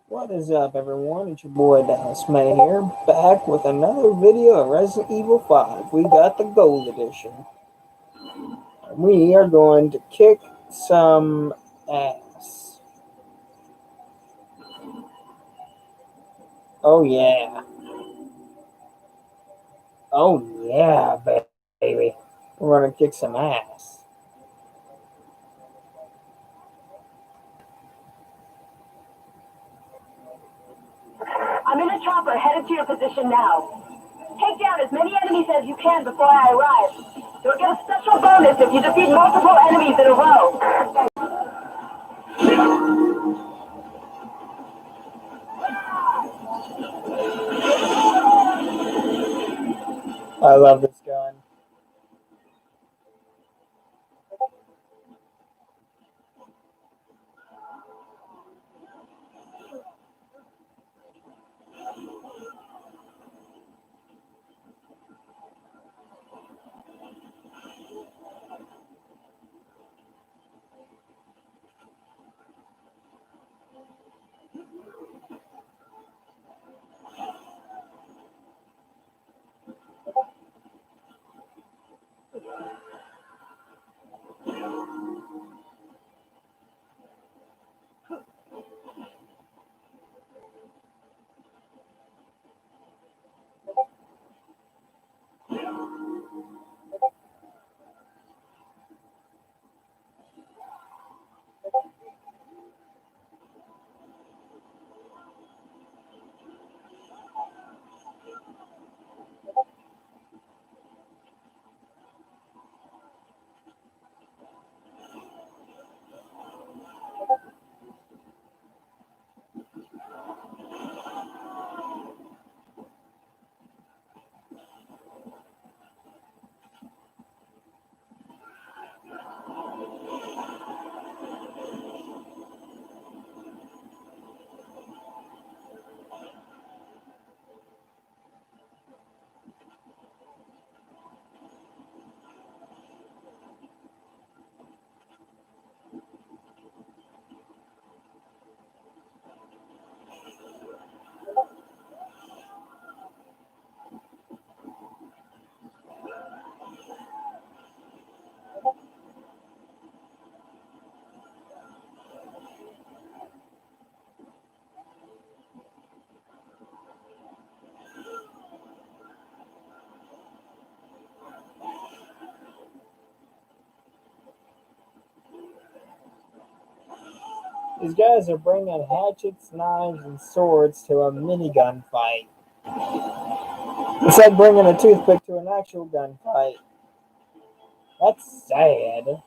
What is up, everyone? It's your boy Dallas May here, back with another video of Resident Evil 5. We got the Gold Edition. We are going to kick some ass. Oh yeah. Oh yeah, baby. We're going to kick some ass. I'm in a chopper headed to your position now. Take down as many enemies as you can before I arrive. You'll get a special bonus if you defeat multiple enemies in a row. I love this gun. These guys are bringing hatchets, knives, and swords to a minigun fight. It's like bringing a toothpick to an actual gunfight. That's sad.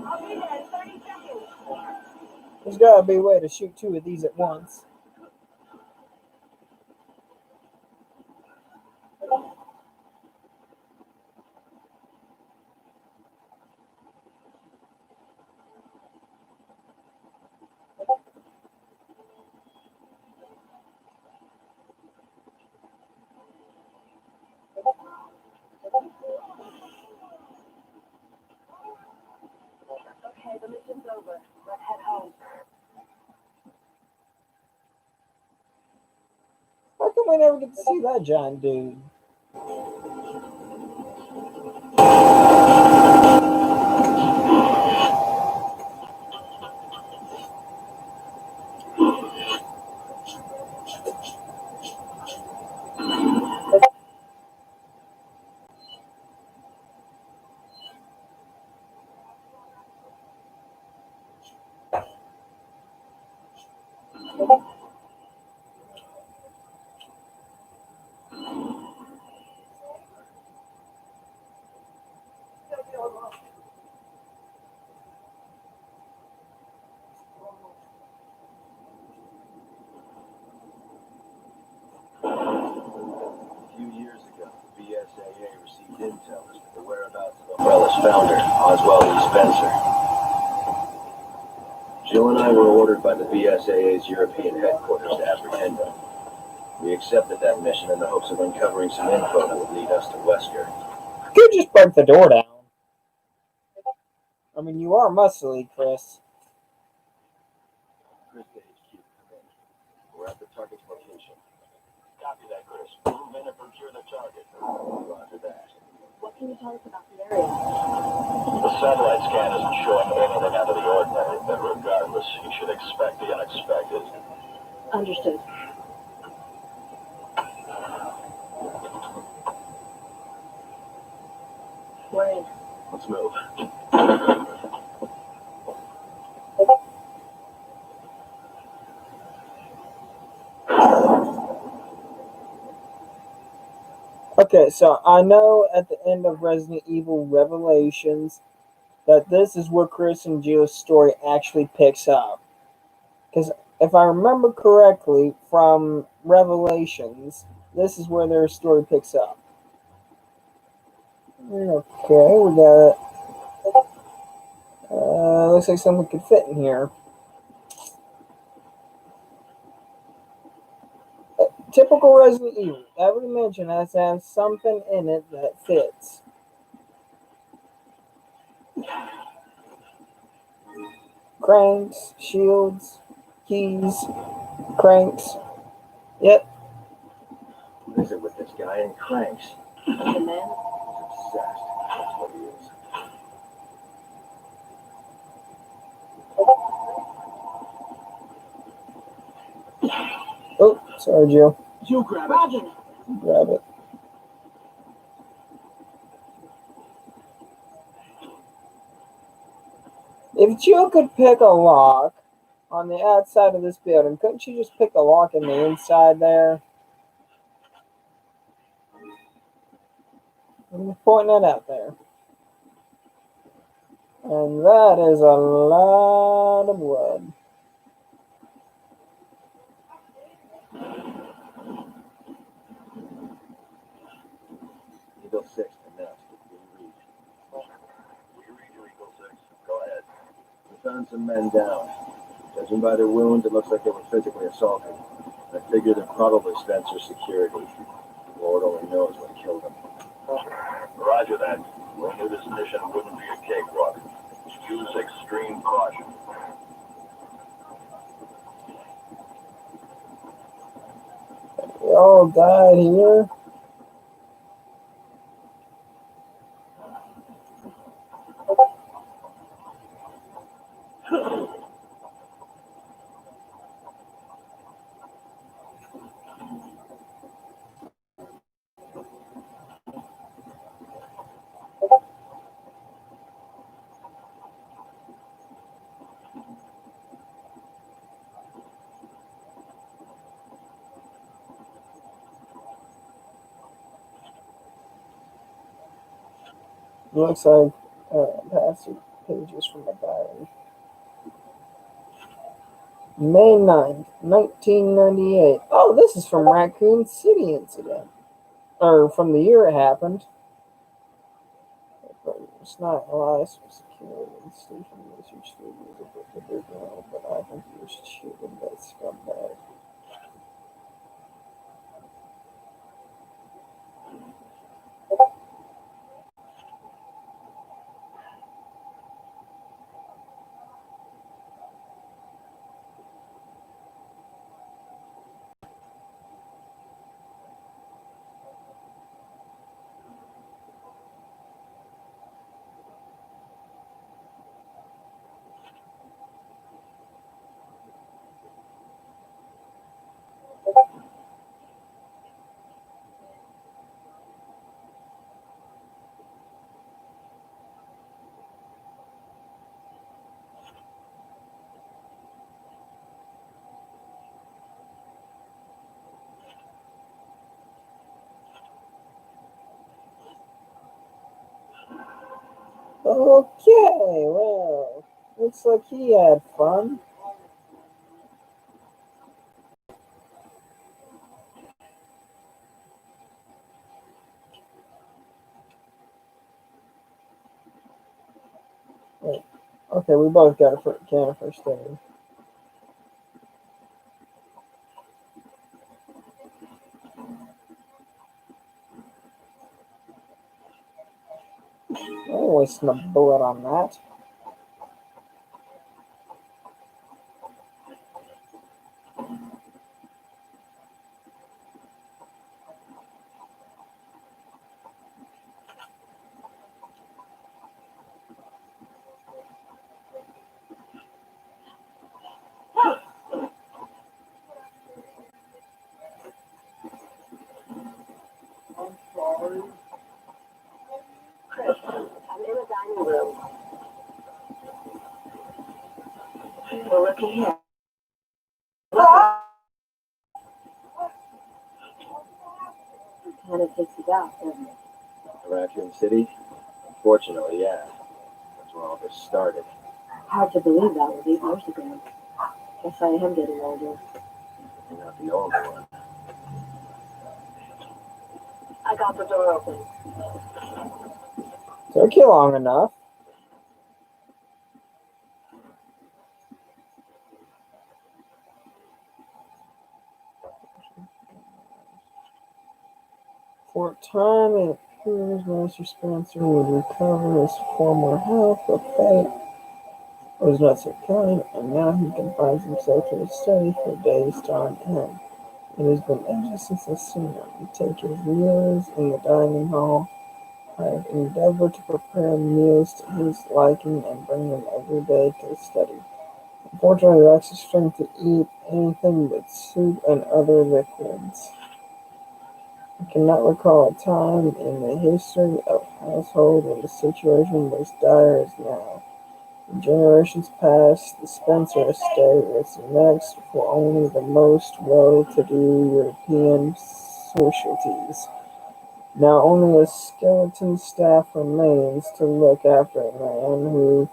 I'll be there in 30 seconds. There's gotta be a way to shoot two of these at once. Okay, the mission's over. Let's head home. How come we never get to see that giant dude? BSAA received intel as to the whereabouts of Umbrella's founder, Oswald E. Spencer. Jill and I were ordered by the BSAA's European headquarters to apprehend him. We accepted that mission in the hopes of uncovering some info that would lead us to Wesker. You could just break the door down. I mean, you are muscly, Chris. Chris to HQ, come in. We're at the target's location. Copy that, Chris. Move in and procure the target. Roger that. What can you tell us about the area? The satellite scan isn't showing anything out of the ordinary, but regardless, you should expect the unexpected. Understood. We're in. Let's move. Okay, so I know at the end of Resident Evil Revelations that this is where Chris and Jill's story actually picks up. Because if I remember correctly from Revelations, this is where their story picks up. Okay, we got it. Looks like something could fit in here. Typical Resident Evil. Every dimension has to have something in it that fits. Cranks, shields, keys, cranks. Yep. Visit with this guy in cranks. The man? He's obsessed. That's what he is. Oh, sorry, Jill. You grab it. Roger. Grab it. If Jill could pick a lock on the outside of this building, couldn't she just pick a lock in the inside there? I'm just pointing that out there. And that is a lot of wood. Eagle 6 to Nest. We read. We read you, Eagle 6. Go ahead. We found some men down. Judging by their wounds, it looks like they were physically assaulted. I figure they're probably Spencer's security. Lord only knows what killed them. Roger that. We knew this mission wouldn't be a cakewalk. Use extreme caution. We all died here. Looks like passage pages from a diary. May 9th, 1998. Oh, this is from Raccoon City incident. Or from the year it happened. It's not Elias for security and station research studios a bit now, but I think he was shooting that scumbag. Okay, well, looks like he had fun. Okay, we both got a can of first aid. I ain't wasting a bullet on that. I'm sorry. Chris, I'm in the dining room. Well, looky here. Kind of takes you back, doesn't it? Raccoon City? Unfortunately, yeah. That's where all this started. Hard to believe that was 8 years ago. Guess I am getting older. You're not the only one. I got the door open. Took you long enough. For a time, it appears Master Spencer would recover his former health, but fate was not so kind, and now he confines himself to his study for days on end. It has been ages since I've seen him. Take his meals in the dining hall. I have endeavored to prepare meals to his liking and bring them every day to the study. Unfortunately, he lacks the strength to eat anything but soup and other liquids. I cannot recall a time in the history of household when the situation was dire as now. In generations past, the Spencer estate was next for only the most well-to-do European societies. Now only a skeleton staff remains to look after a man who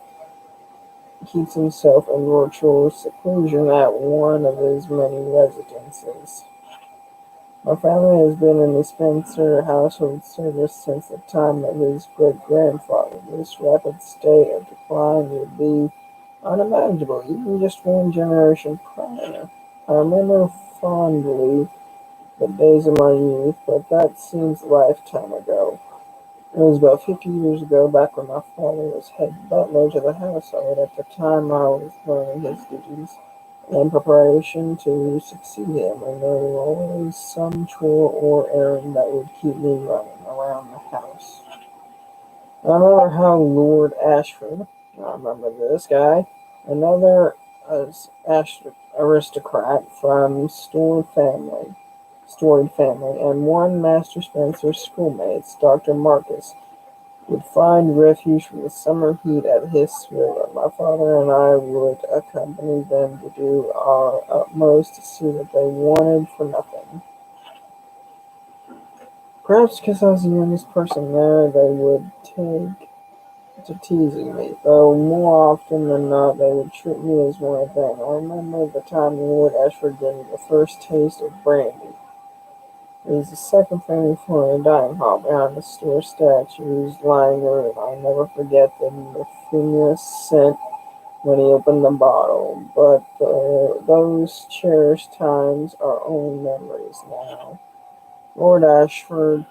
keeps himself in virtual seclusion at one of his many residences. My family has been in the Spencer household service since the time of his great-grandfather. This rapid state of decline would be unimaginable even just one generation prior. I remember fondly the days of my youth, but that seems a lifetime ago. It was about 50 years ago, back when my father was head butler to the household. At the time, I was learning his duties in preparation to succeed him, and there was always some chore or errand that would keep me running around the house. I remember how Lord Ashford, I remember this guy, another aristocrat from storied family, and one Master Spencer's schoolmates, Dr. Marcus, would find refuge from the summer heat at his villa. My father and I would accompany them to do our utmost to see that they wanted for nothing. Perhaps because I was the youngest person there, they would take to teasing me, though more often than not they would treat me as one of them. I remember the time Lord Ashford gave me the first taste of brandy. It was the second thing before the dining hall behind the store statues lining the room. I'll never forget the euphonious scent when he opened the bottle, but those cherished times are only memories now. Lord Ashford,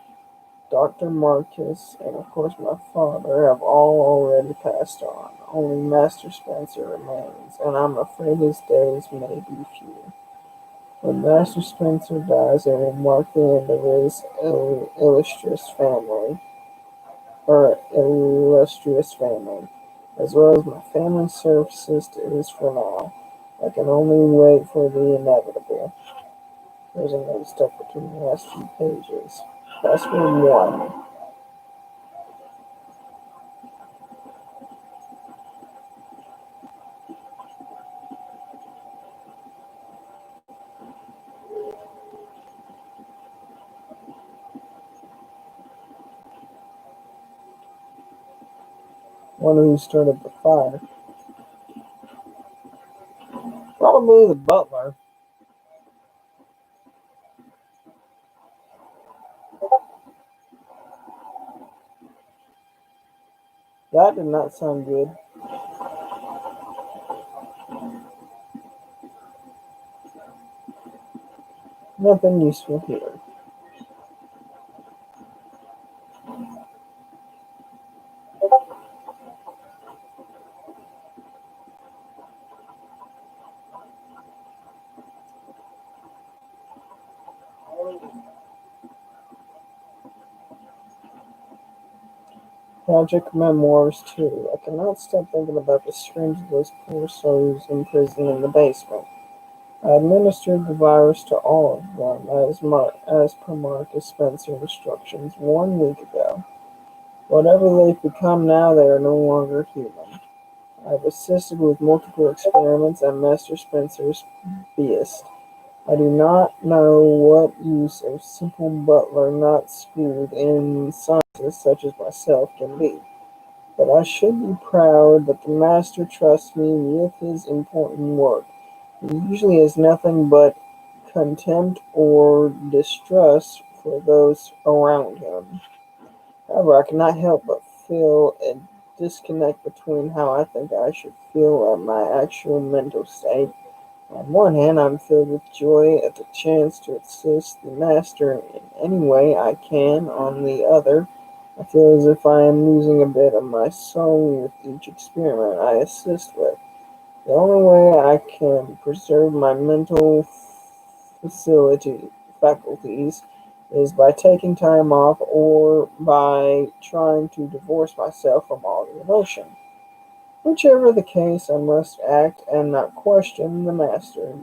Dr. Marcus, and of course my father have all already passed on. Only Master Spencer remains, and I'm afraid his days may be few. When Master Spencer dies, it will mark the end of his illustrious family, as well as my family services to his for now. I can only wait for the inevitable. There's a note stuck between the last few pages. Password 1. Wonder who started the fire. Probably the butler. That did not sound good. Nothing useful here. Tragic memoirs, too. I cannot stop thinking about the strange of those poor souls imprisoned in the basement. I administered the virus to all of them, as per Marcus Spencer instructions 1 week ago. Whatever they've become now, they are no longer human. I've assisted with multiple experiments at Master Spencer's behest. I do not know what use a simple butler not schooled in sciences such as myself can be, but I should be proud that the Master trusts me with his important work. He usually has nothing but contempt or distrust for those around him. However, I cannot help but feel a disconnect between how I think I should feel and my actual mental state. On one hand, I'm filled with joy at the chance to assist the Master in any way I can. On the other, I feel as if I am losing a bit of my soul with each experiment I assist with. The only way I can preserve my mental faculties is by taking time off or by trying to divorce myself from all emotion. Whichever the case, I must act and not question the Master.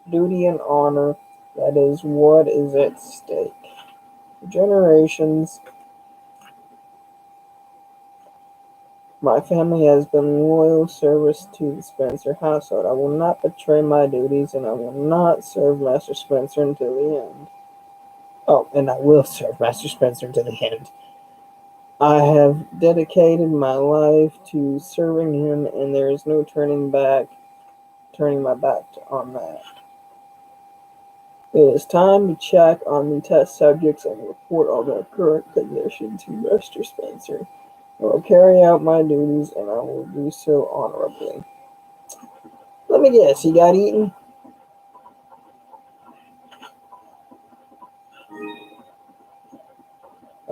Duty and honor, that is what is at stake. For generations, my family has been loyal service to the Spencer household. I will not betray my duties, and I will not serve Master Spencer until the end. Oh, and I will serve Master Spencer until the end. I have dedicated my life to serving him, and there is no turning my back on that. It is time to check on the test subjects and report on their current condition to Master Spencer. I will carry out my duties, and I will do so honorably. Let me guess, he got eaten?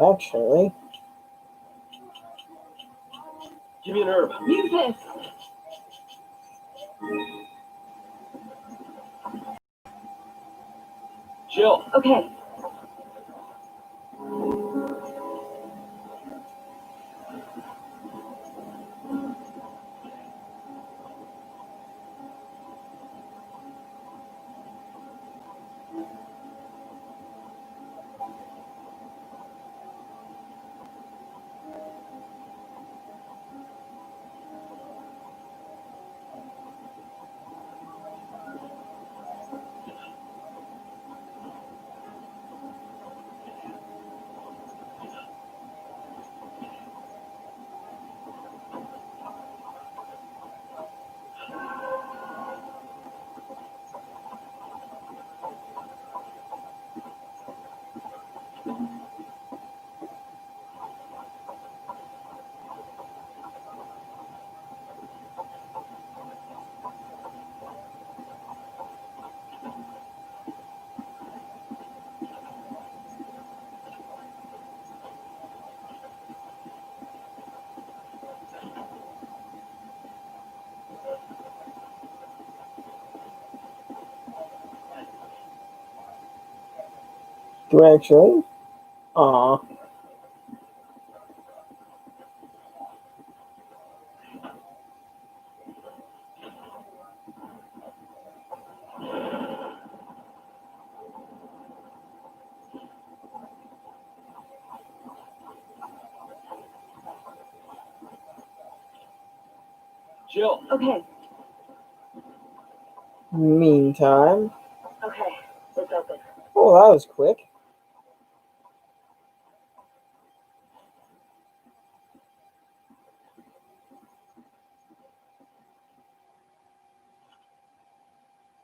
Actually, Give me an herb. Use this. Jill. Okay. actually, aw. Jill. Okay. Meantime, Okay. It's open. oh, that was quick.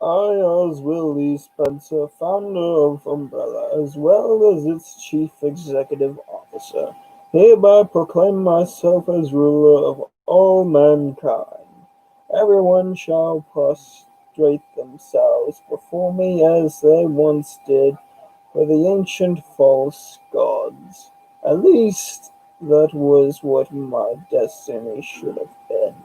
I, as Willie Spencer, founder of Umbrella, as well as its chief executive officer, hereby proclaim myself as ruler of all mankind. Everyone shall prostrate prostrate themselves before me as they once did for the ancient false gods. At least that was what my destiny should have been.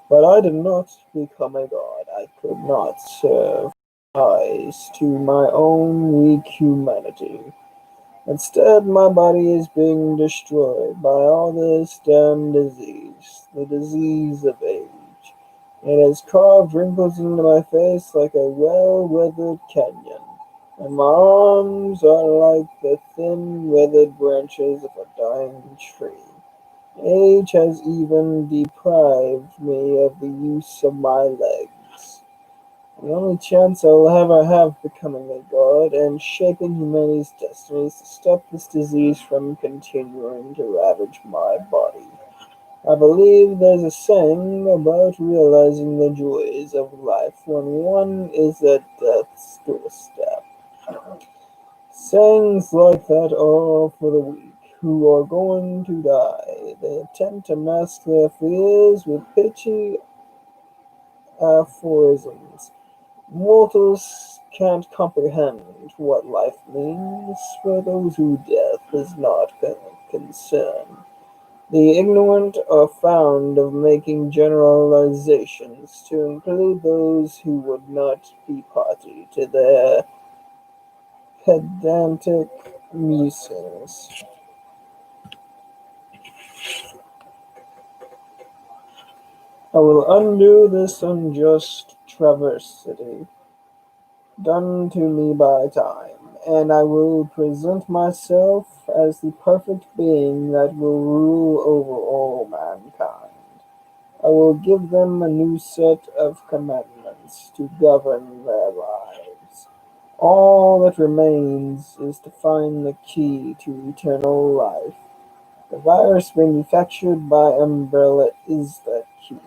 But I did not become a god. I could not serve eyes to my own weak humanity. Instead, my body is being destroyed by all this damn disease, the disease of age. It has carved wrinkles into my face like a well-weathered canyon, and my arms are like the thin, withered branches of a dying tree. Age has even deprived me of the use of my legs. The only chance I will ever have becoming a god and shaping humanity's destiny is to stop this disease from continuing to ravage my body. I believe there's a saying about realizing the joys of life when one is at death's doorstep. Sayings like that are for the weak, who are going to die. They attempt to mask their fears with pitchy aphorisms. Mortals can't comprehend what life means for those who death is not a concern. The ignorant are fond of making generalizations to include those who would not be party to their pedantic musings. I will undo this unjust travesty done to me by time, and I will present myself as the perfect being that will rule over all mankind. I will give them a new set of commandments to govern their lives. All that remains is to find the key to eternal life. The virus manufactured by Umbrella is that key.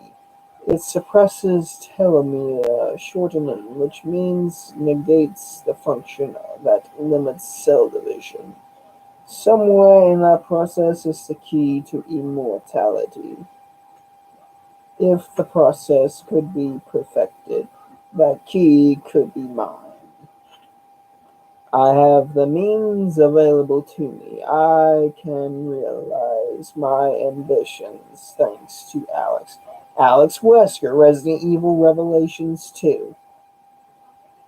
It suppresses telomere shortening, which means negates the function that limits cell division. Somewhere in that process is the key to immortality. If the process could be perfected, that key could be mine. I have the means available to me. I can realize my ambitions thanks to Alex. Alex Wesker, Resident Evil Revelations 2.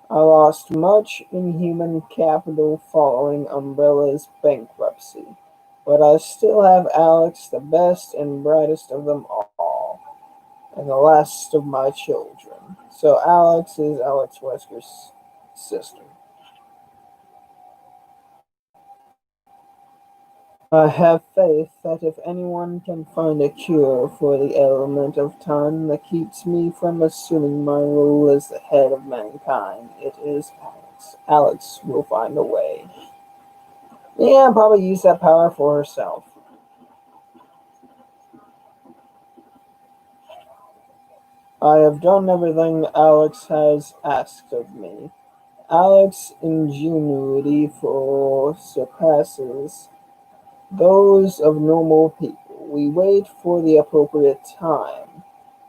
I lost much in human capital following Umbrella's bankruptcy, but I still have Alex, the best and brightest of them all, and the last of my children. So Alex is Alex Wesker's sister. I have faith that if anyone can find a cure for the element of time that keeps me from assuming my role as the head of mankind, it is Alex. Alex will find a way. Yeah, probably use that power for herself. I have done everything Alex has asked of me. Alex's ingenuity surpasses those of normal people. We wait for the appropriate time,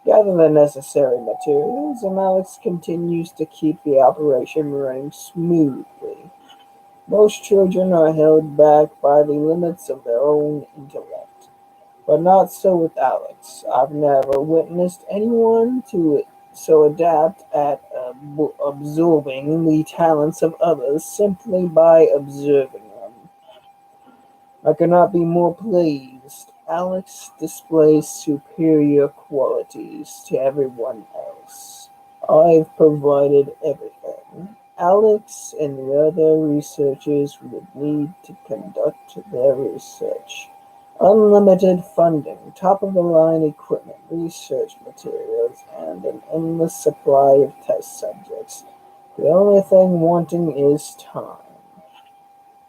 gather the necessary materials, and Alex continues to keep the operation running smoothly. Most children are held back by the limits of their own intellect, but not so with Alex. I've never witnessed anyone to so adept at absorbing the talents of others simply by observing them. I could not be more pleased. Alex displays superior qualities to everyone else. I've provided everything. Alex and the other researchers would need to conduct their research. Unlimited funding, top-of-the-line equipment, research materials, and an endless supply of test subjects. The only thing wanting is time.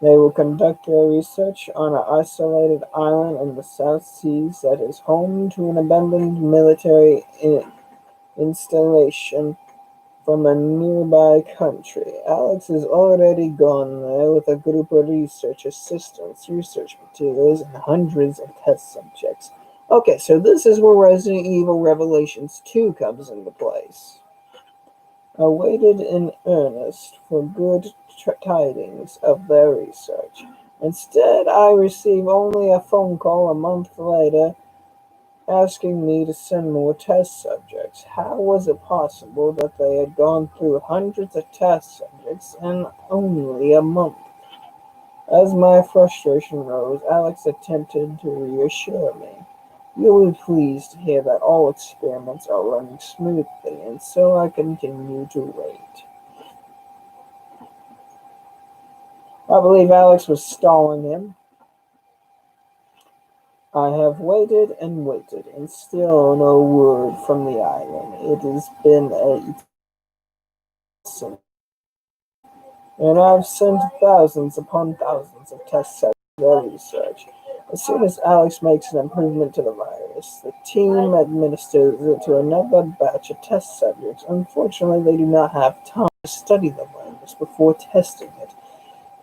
They will conduct their research on an isolated island in the South Seas that is home to an abandoned military installation from a nearby country. Alex has already gone there with a group of research assistants, research materials, and hundreds of test subjects. Okay, so this is where Resident Evil Revelations 2 comes into place. I waited in earnest for good tidings of their research. Instead, I received only a phone call a month later asking me to send more test subjects. How was it possible that they had gone through hundreds of test subjects in only a month? As my frustration rose, Alex attempted to reassure me. "You'll be pleased to hear that all experiments are running smoothly," and so I continued to wait. I believe Alex was stalling him. I have waited and waited, and still no word from the island. It has been a and I've sent thousands upon thousands of test sets for their research. As soon as Alex makes an improvement to the virus, the team administers it to another batch of test subjects. Unfortunately, they do not have time to study the virus before testing it.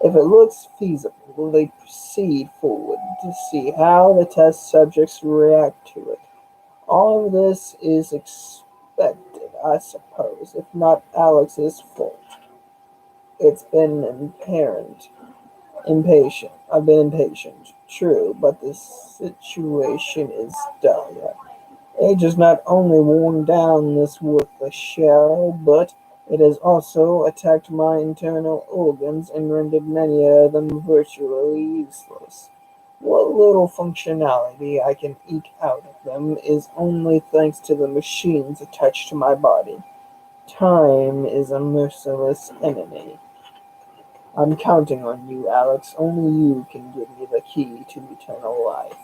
If it looks feasible, they proceed forward to see how the test subjects react to it. All of this is expected, I suppose, if not Alex's fault. It's been impatient. I've been impatient, true, but the situation is dire. Age has not only worn down this worthless shell, but it has also attacked my internal organs and rendered many of them virtually useless. What little functionality I can eke out of them is only thanks to the machines attached to my body. Time is a merciless enemy. I'm counting on you, Alex. Only you can give me the key to eternal life.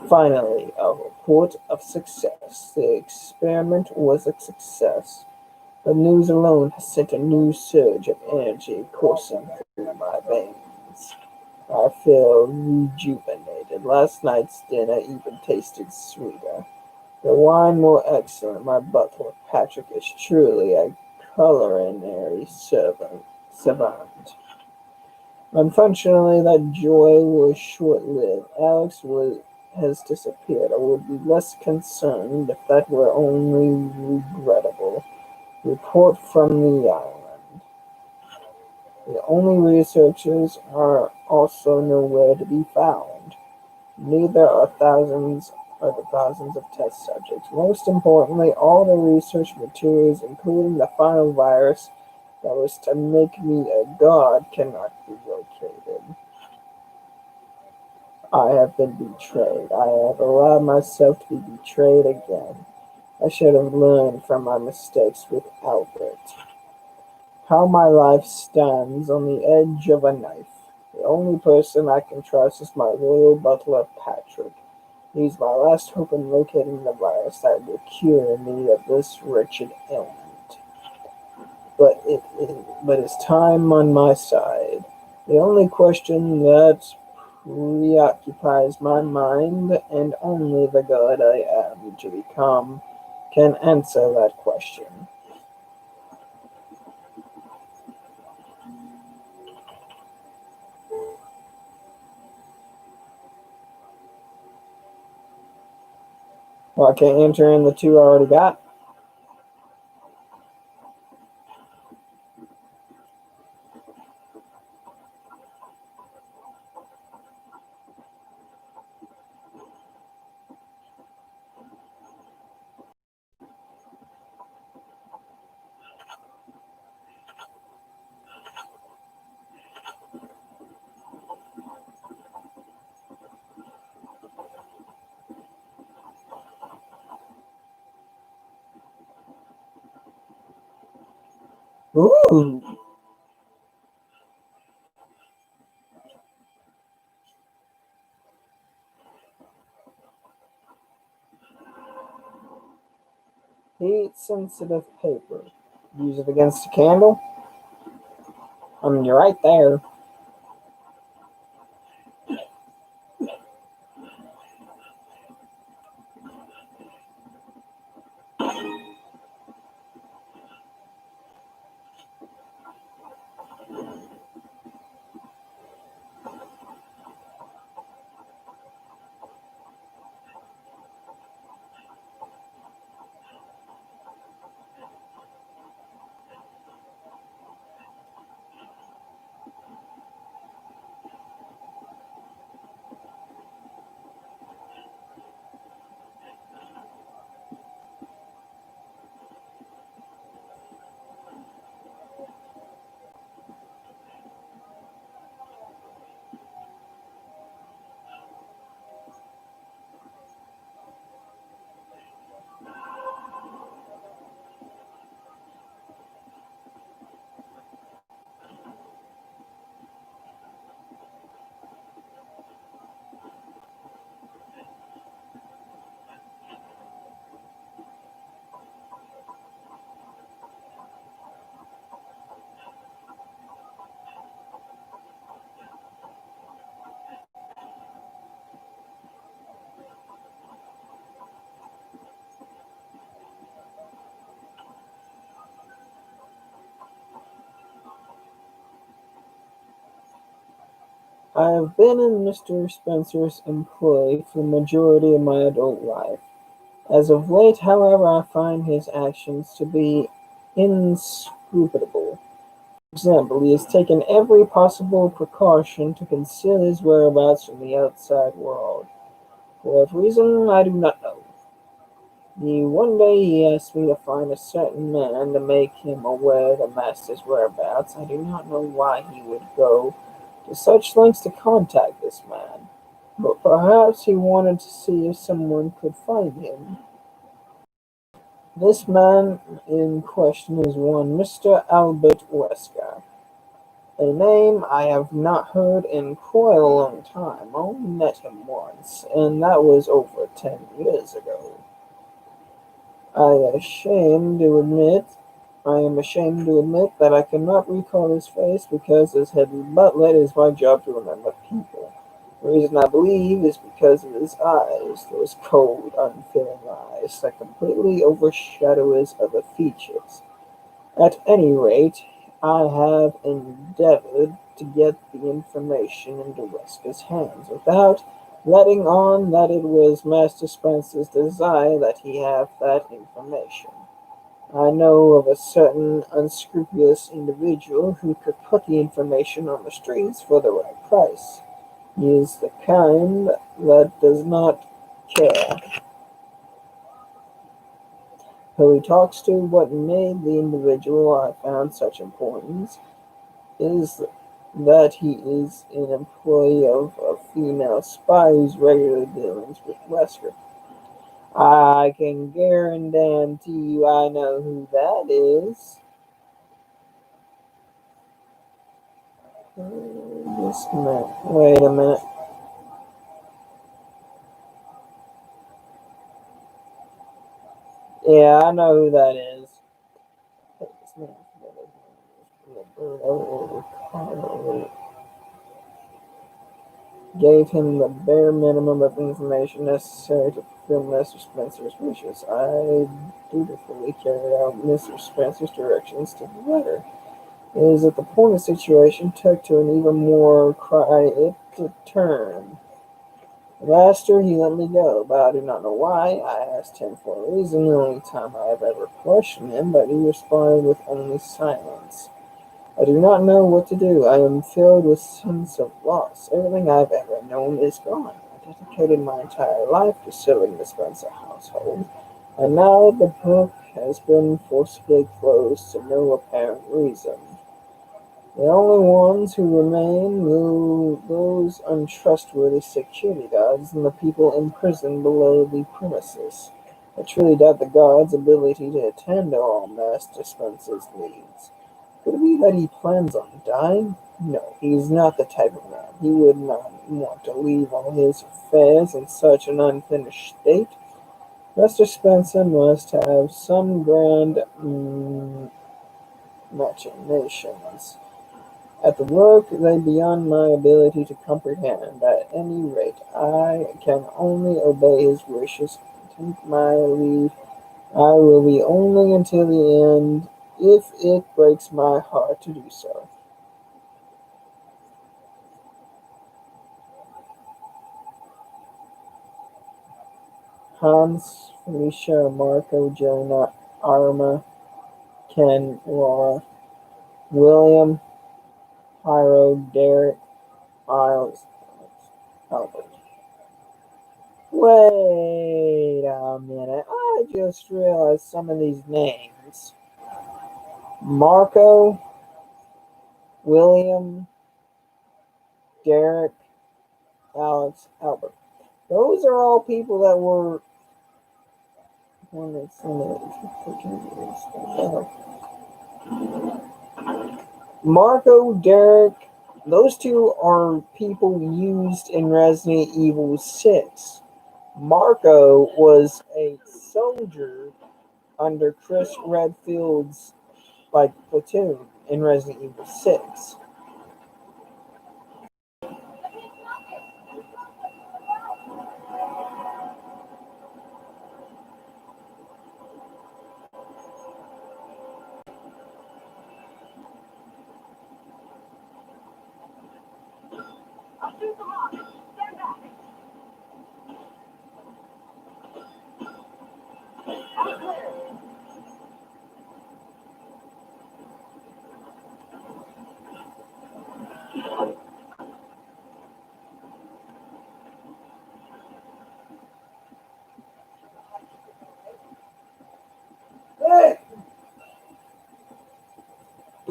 Finally, a report of success. The experiment was a success. The news alone has sent a new surge of energy coursing through my veins. I feel rejuvenated. Last night's dinner even tasted sweeter. The wine more excellent. My butler, Patrick, is truly a culinary savant. Unfortunately, that joy was short-lived. Has disappeared. I would be less concerned if that were only regrettable. Report from the island. The only researchers are also nowhere to be found. Neither are the thousands of test subjects. Most importantly, all the research materials, including the final virus that was to make me a god, cannot be located. I have been betrayed. I have allowed myself to be betrayed again. I should have learned from my mistakes with Albert. How my life stands on the edge of a knife. The only person I can trust is my loyal butler, Patrick. He's my last hope in locating the virus that will cure me of this wretched ailment. But is time on my side? The only question that preoccupies my mind, and only the god I am to become can answer that question. Well, I can't enter in the two I already got. Ooh. Heat sensitive paper. Use it against a candle. I mean, you're right there. I have been in Mr. Spencer's employ for the majority of my adult life. As of late, however, I find his actions to be inscrutable. For example, he has taken every possible precaution to conceal his whereabouts from the outside world. For what reason, I do not know. One day he asked me to find a certain man to make him aware of the master's whereabouts. I do not know why he would go to such lengths to contact this man, but perhaps he wanted to see if someone could find him. This man in question is one Mr. Albert Wesker, a name I have not heard in quite a long time. I only met him once, and that was over 10 years ago. I am ashamed to admit that I cannot recall his face because as head butler it is my job to remember people. The reason I believe is because of his eyes, those cold, unfeeling eyes that completely overshadow his other features. At any rate, I have endeavored to get the information into Wesker's hands without letting on that it was Master Spencer's desire that he have that information. I know of a certain unscrupulous individual who could put the information on the streets for the right price. He is the kind that does not care who he talks to. What made the individual I found such importance is that he is an employee of a female spy whose regular dealings with Wesker. I can guarantee you I know who that is. Just a minute. Wait a minute. Yeah, I know who that is. Gave him the bare minimum of information necessary to fulfill Mr. Spencer's wishes. I dutifully carried out Mr. Spencer's directions to the letter. It is at the point the situation took to an even more cry it turn. Master, he let me go, but I do not know why. I asked him for a reason, the only time I have ever questioned him, but he responded with only silence. I do not know what to do. I am filled with sense of loss. Everything I've ever known is gone. I dedicated my entire life to serving the Spencer household, and now the book has been forcibly closed to no apparent reason. The only ones who remain are those untrustworthy security guards and the people imprisoned below the premises. I truly doubt the guards' ability to attend to all Master Spencer's needs. Could it be that he plans on dying? No, he is not the type of man. He would not want to leave all his affairs in such an unfinished state. Master Spencer must have some grand machinations at the work lay beyond my ability to comprehend. At any rate, I can only obey his wishes and take my leave. I will be only until the end, if it breaks my heart to do so. Hans, Felicia, Marco, Jonah, Arma, Ken, Laura, William, Pyro, Derek, Miles, Albert. Wait a minute. I just realized some of these names. Marco, William, Derek, Alex, Albert. Those are all people that were Marco, Derek, those two are people used in Resident Evil 6. Marco was a soldier under Chris Redfield's platoon in Resident Evil 6.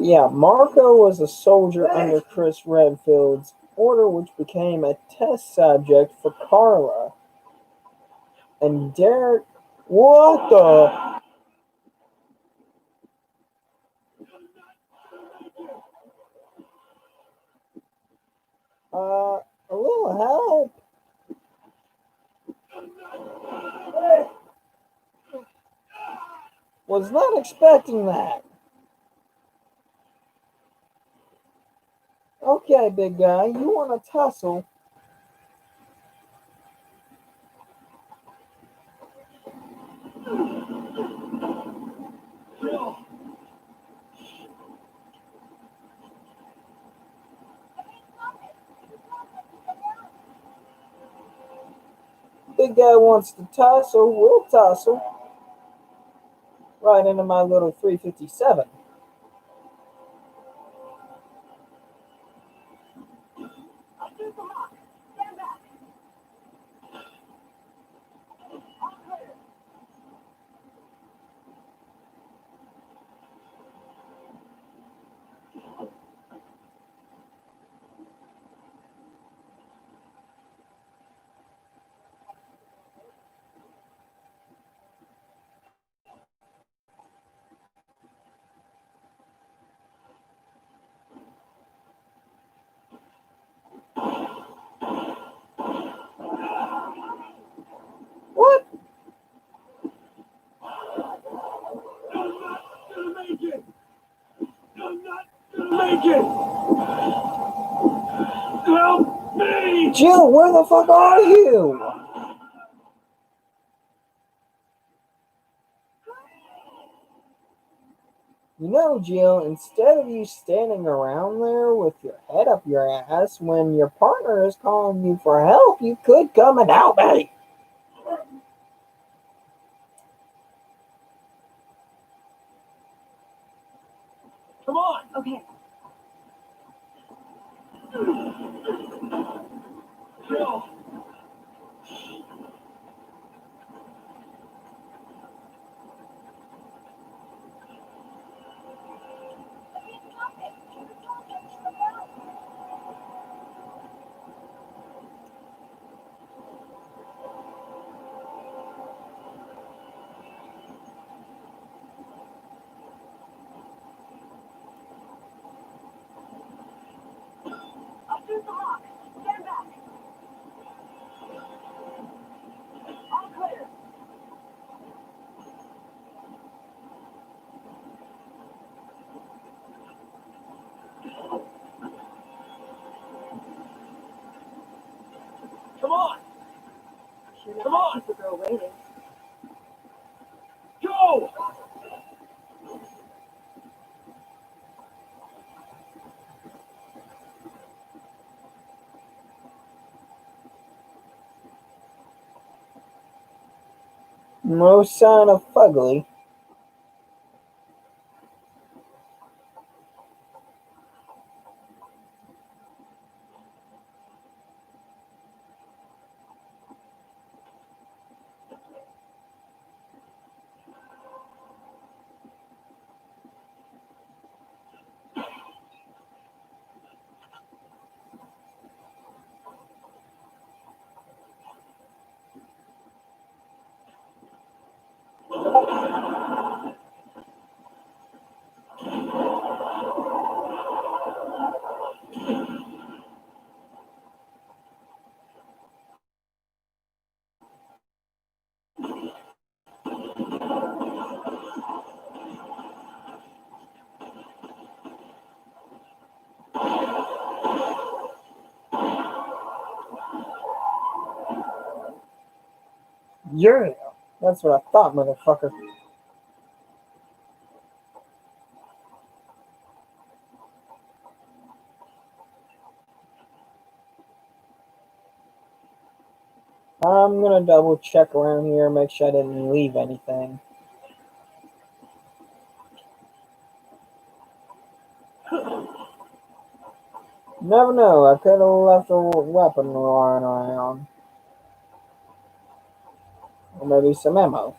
Yeah, Marco was a soldier under Chris Redfield's order, which became a test subject for Carla. And Derek, what the? A little help. Was not expecting that. Okay, big guy, you want to tussle? Big guy wants to tussle, we'll tussle. Right into my little 357. What? I'm not gonna make it! Help me! Jill, where the fuck are you? You know, Jill, instead of you standing around there with your head up your ass when your partner is calling you for help, you could come and help me. Come on! Okay. Jill! I'll shoot the lock. Stand back. All clear. Come on! Come on! Keep the girl waiting. Go! No sign of Fugly. Yeah, that's what I thought, motherfucker. I'm gonna double check around here, make sure I didn't leave anything. Never know, I could have left a weapon lying around. Or maybe some ammo.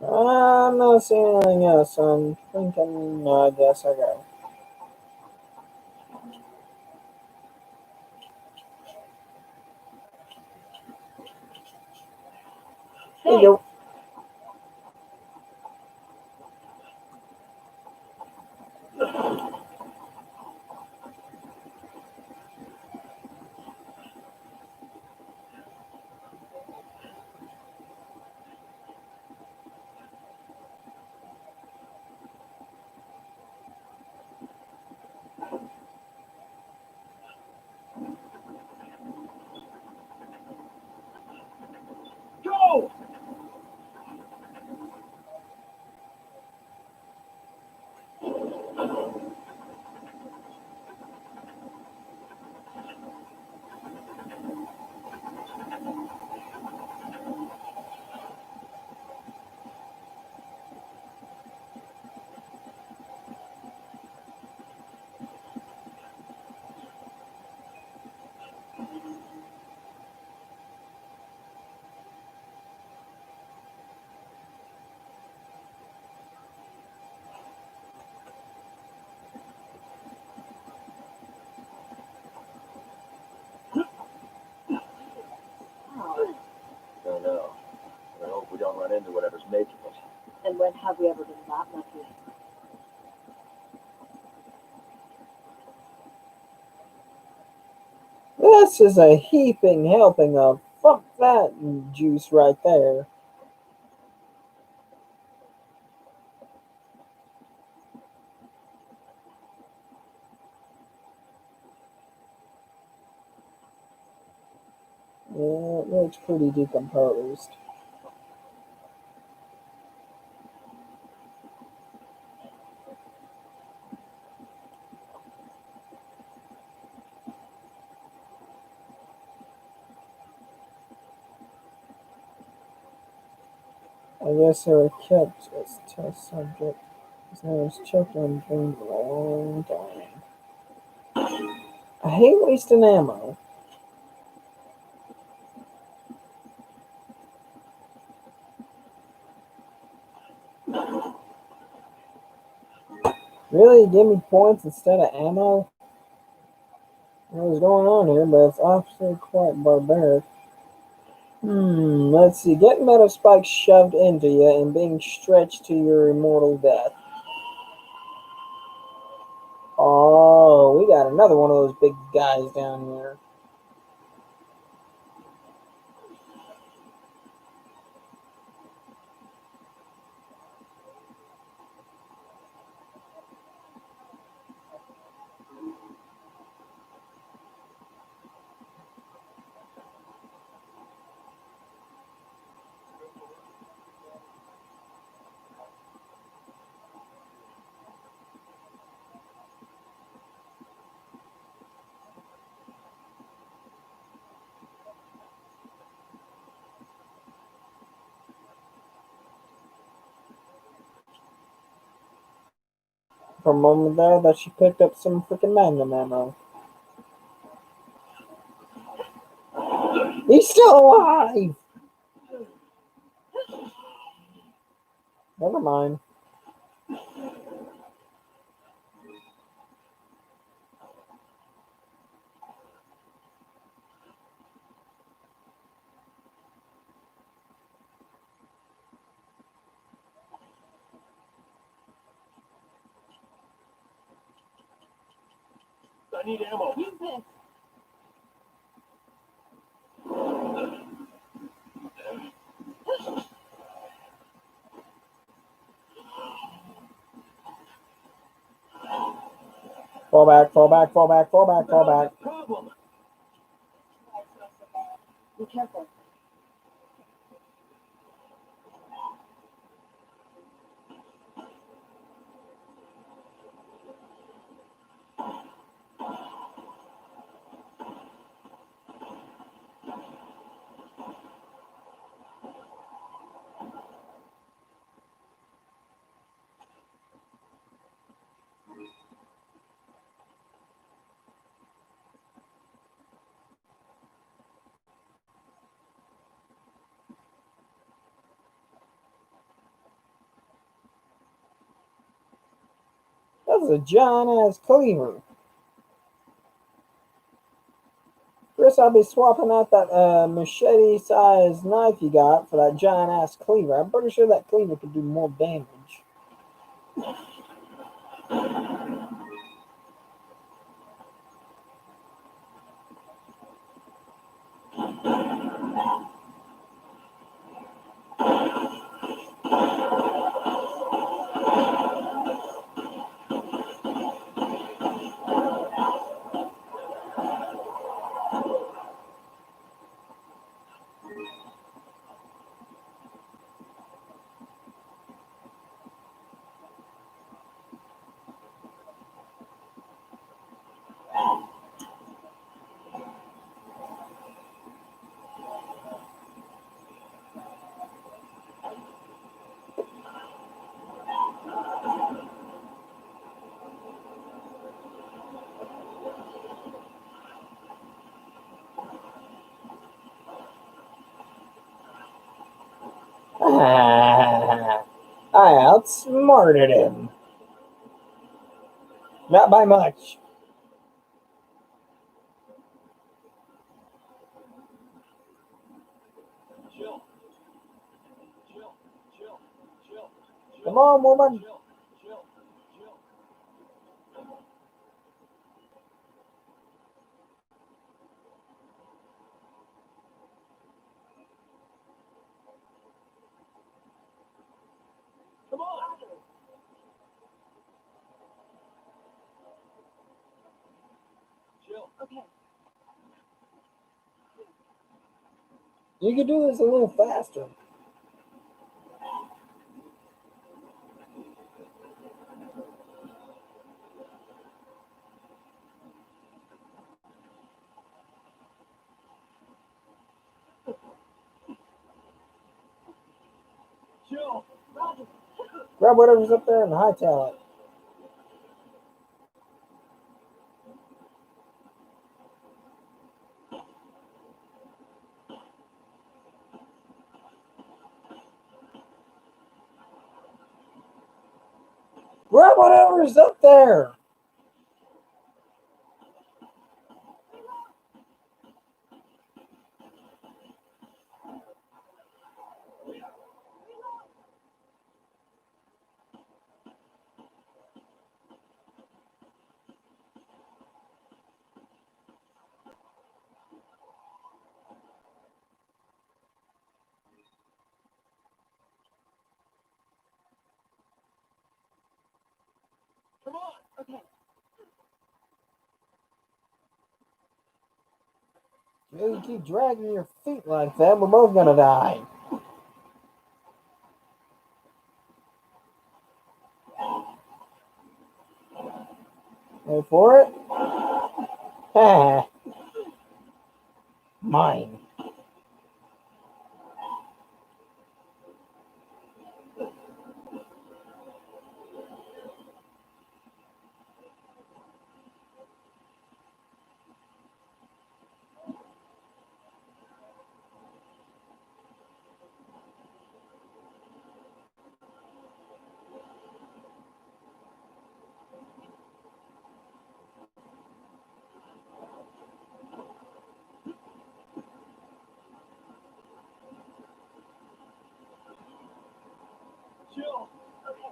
I'm not seeing anything else. I'm thinking, no, I guess I go. There you go. Go! Don't know. I hope we don't run into whatever's making it. And when have we ever been that lucky? This is a heaping helping of fuck that juice right there. Yeah, it looks pretty decomposed. I guess they were kept as test subject. His name was checked on things for a long time. I hate wasting ammo. Really? Give me points instead of ammo? I don't know what's going on here, but it's obviously quite barbaric. Let's see. Get metal spikes shoved into you and being stretched to your immortal death. Oh, we got another one of those big guys down here. For a moment there, that she picked up some freaking magnum ammo. He's still alive! Never mind. I need ammo. Use this. Fall back, fall back, fall back, fall back, fall back. Problem. Be careful. is a giant-ass cleaver. Chris, I'll be swapping out that machete-sized knife you got for that giant-ass cleaver. I'm pretty sure that cleaver could do more damage. I outsmarted him. Not by much. Come on, woman. Come on. Chill. Okay. You could do this a little faster. Chill. Roger. Grab whatever's up there and hightail it. Grab whatever's up there. Come on. Okay. You keep dragging your feet like that, we're both gonna die. Wait for it. Ah. Mine. Chill. Okay.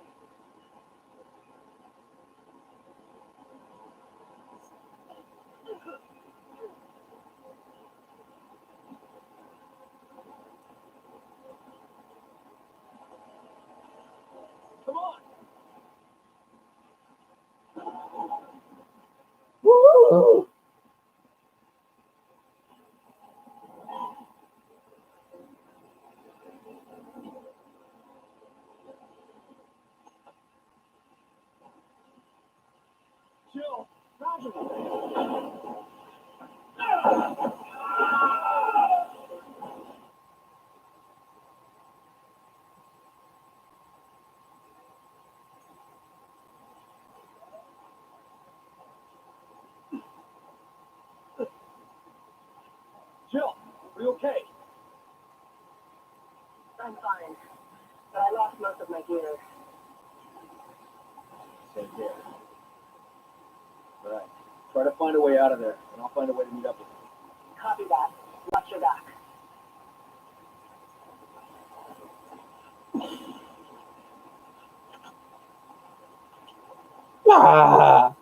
Come on. Woo! Chill. Roger. Chill. Are you okay? I'm fine. But I lost most of my gear. Same here. Try to find a way out of there, and I'll find a way to meet up with you. Copy that. Watch your back. Ah!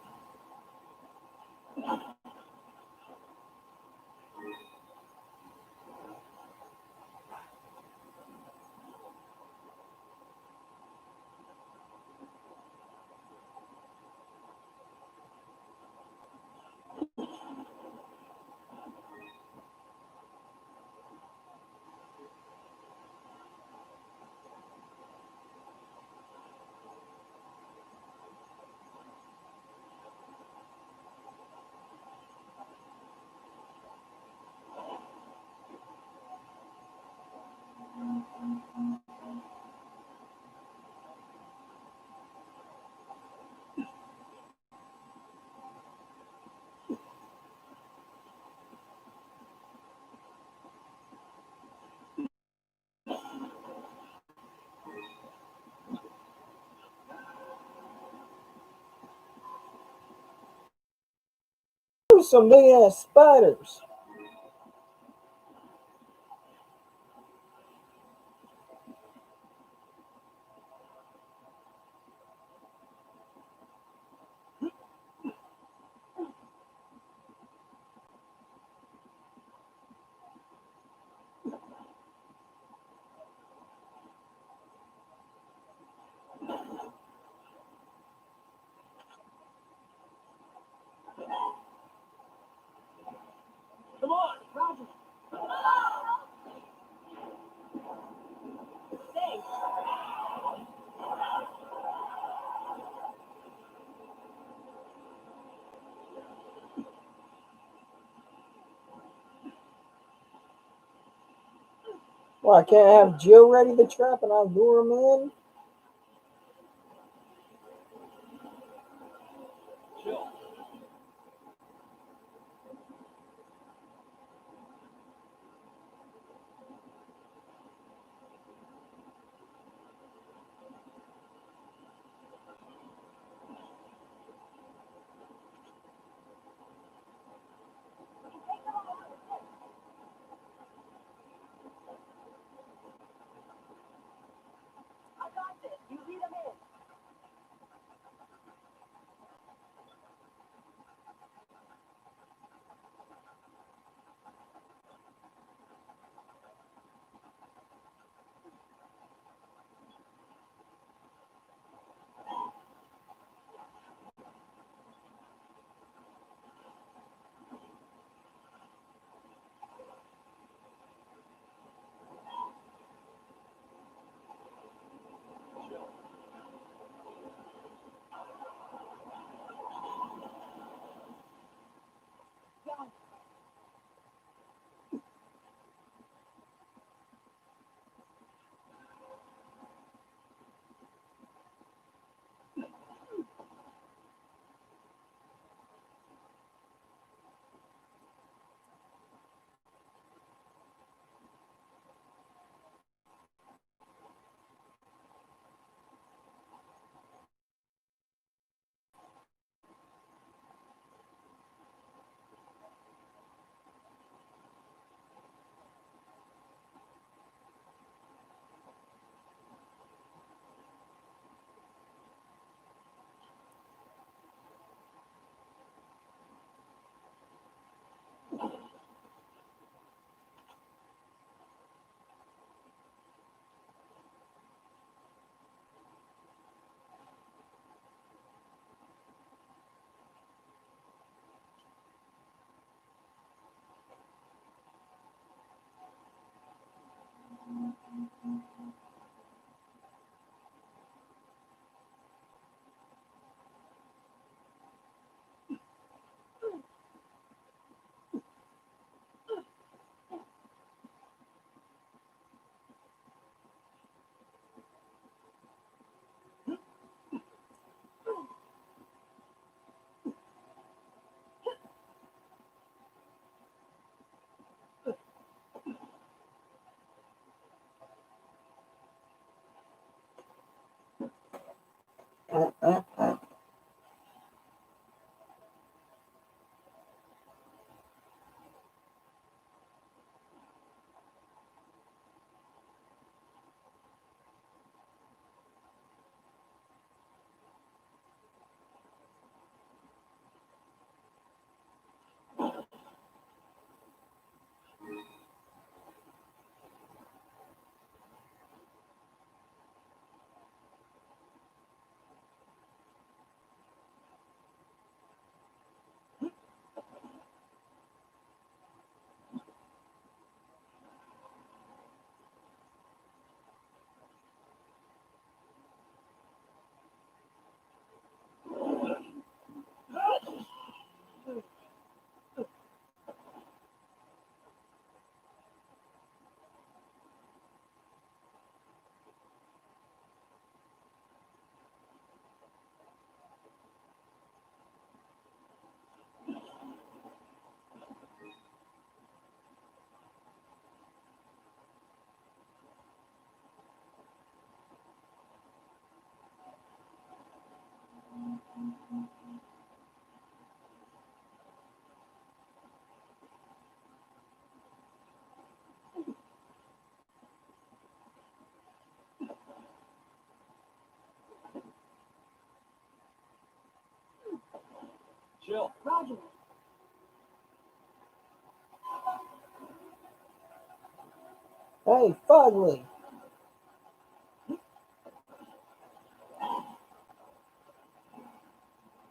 There's some big ass spiders. Come on! Roger. Thanks. Well, I can't have Jill ready the trap and I'll lure him in. Chill. I got this. You lead them in. Jill. Roger. Hey, Fugly.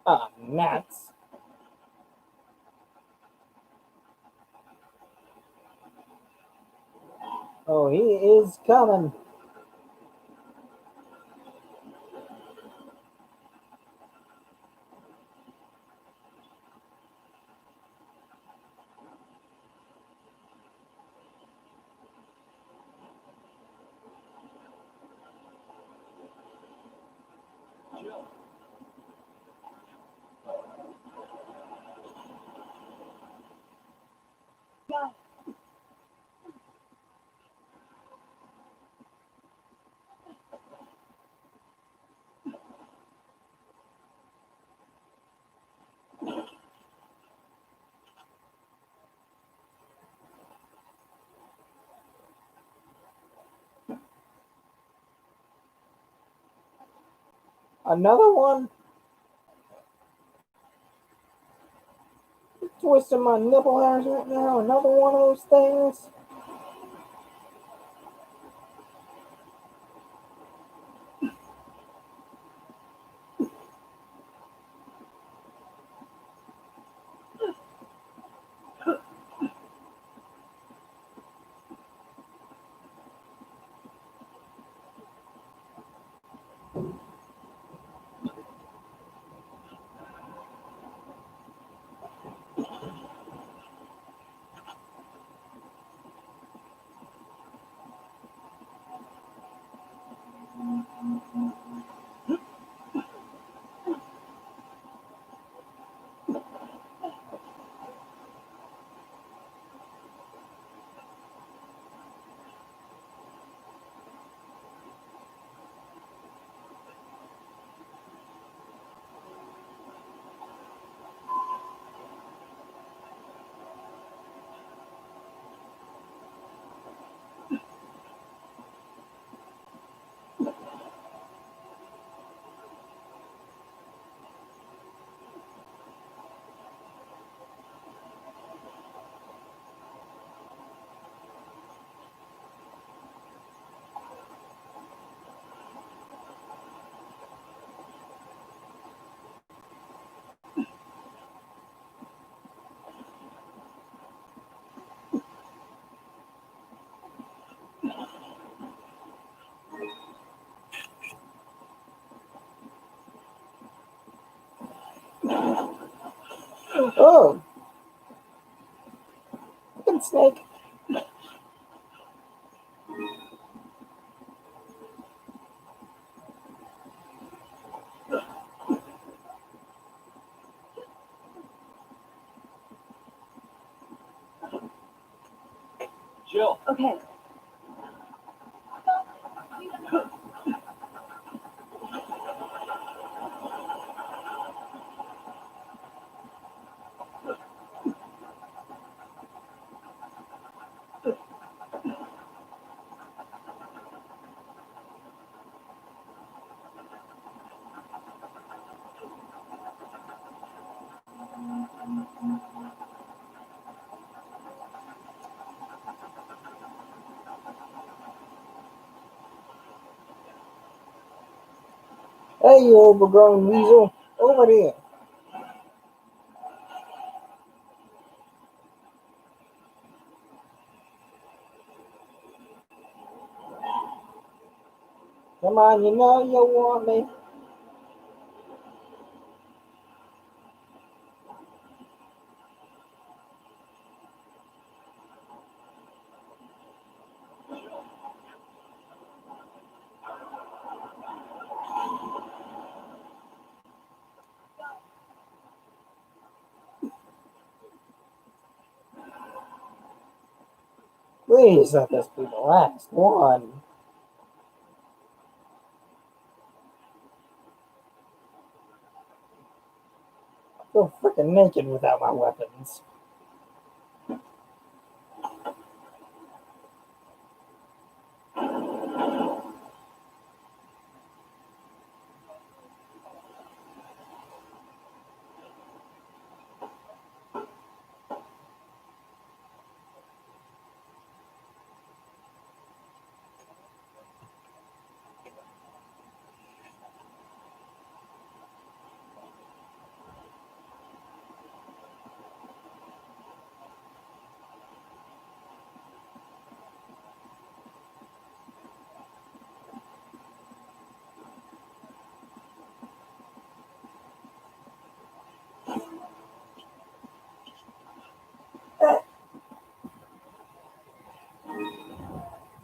Ah, nuts. Oh, he is coming. Jill. Yeah. Another one? Twisting my nipple hairs right now. Another one of those things. Oh, fucking snake. Jill. Okay. Hey, you overgrown weasel. Over there. Come on, you know you want me. Please let this be the last one. I feel freaking naked without my weapons.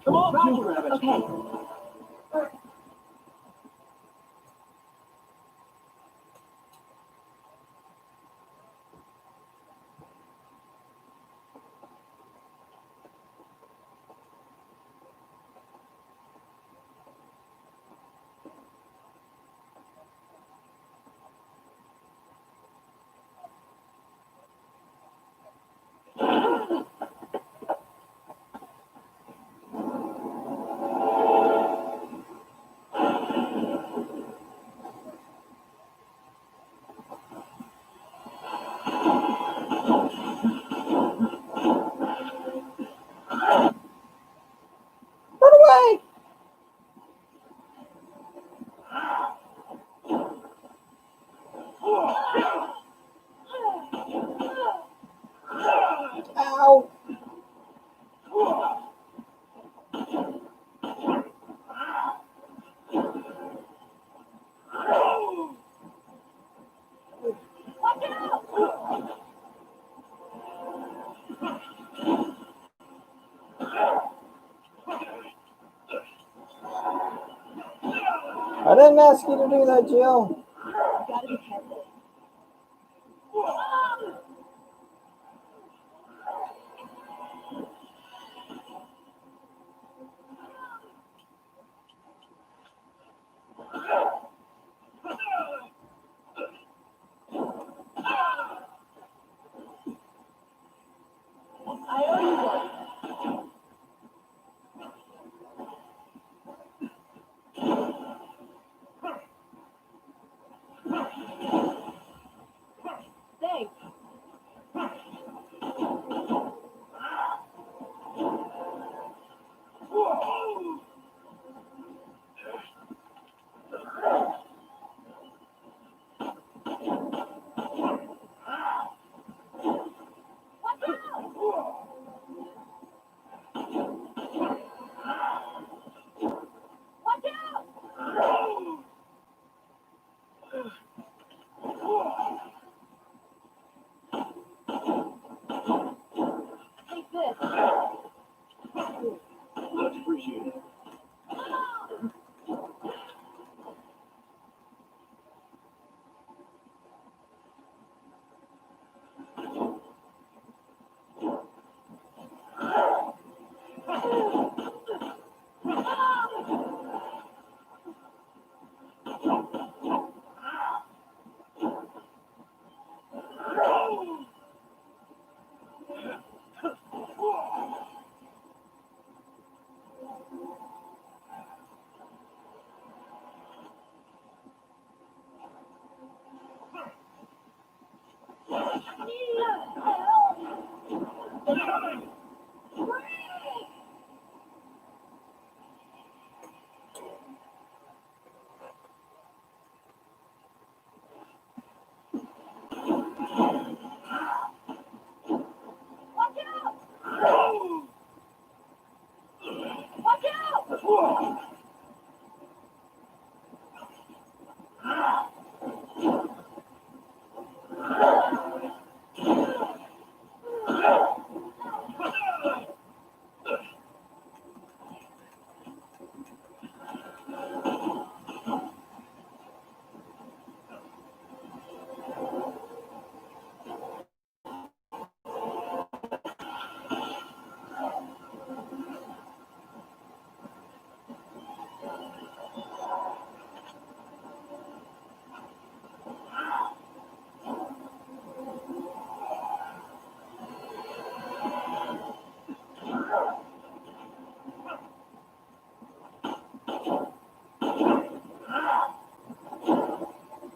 Come on, Roger. Rabbit. Okay. Run away! Ow! Watch out! I didn't ask you to do that, Jill. Gotta be careful. I owe you one. Thanks. Watch out! Watch out! Take this. Much appreciated. Watch out! Watch out!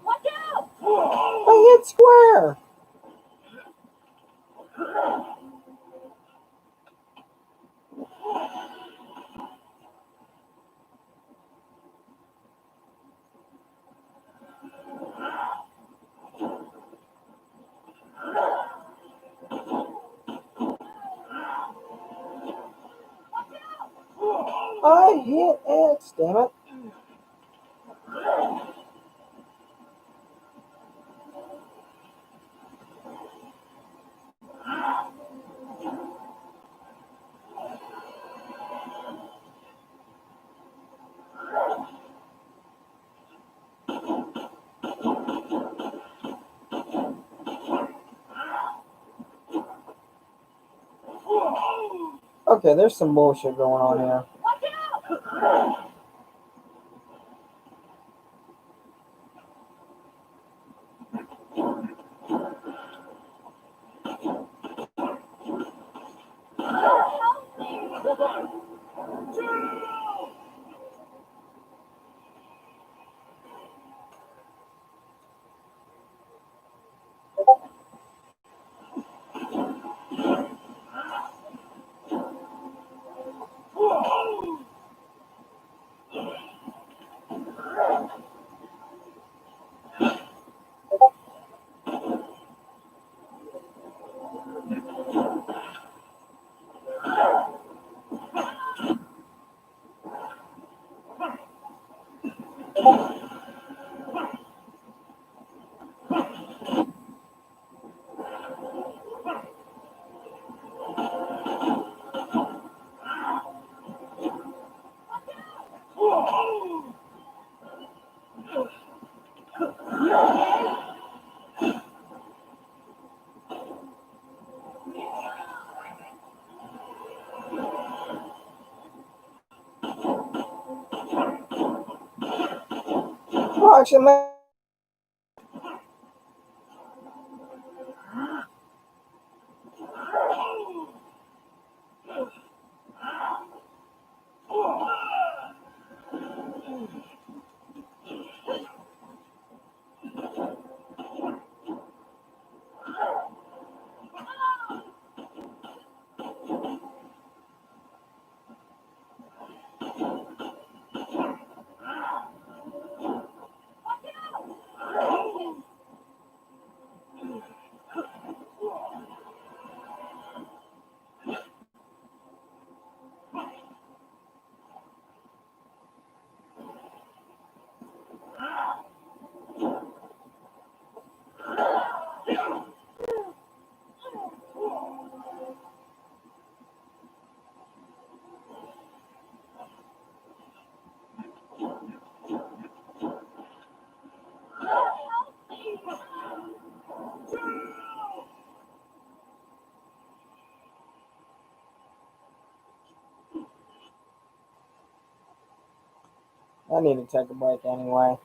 Watch out! I hit square! I hit X, damn it. Okay, there's some bullshit going on here. Watch out! Oh, actually, man. I need to take a break anyway.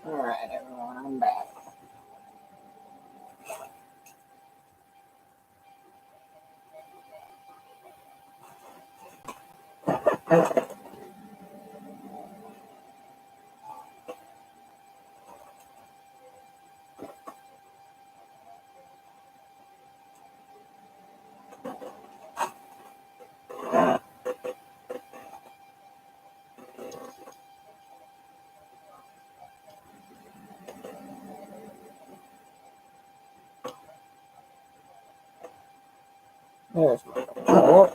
Alright, everyone, I'm back. There's my report.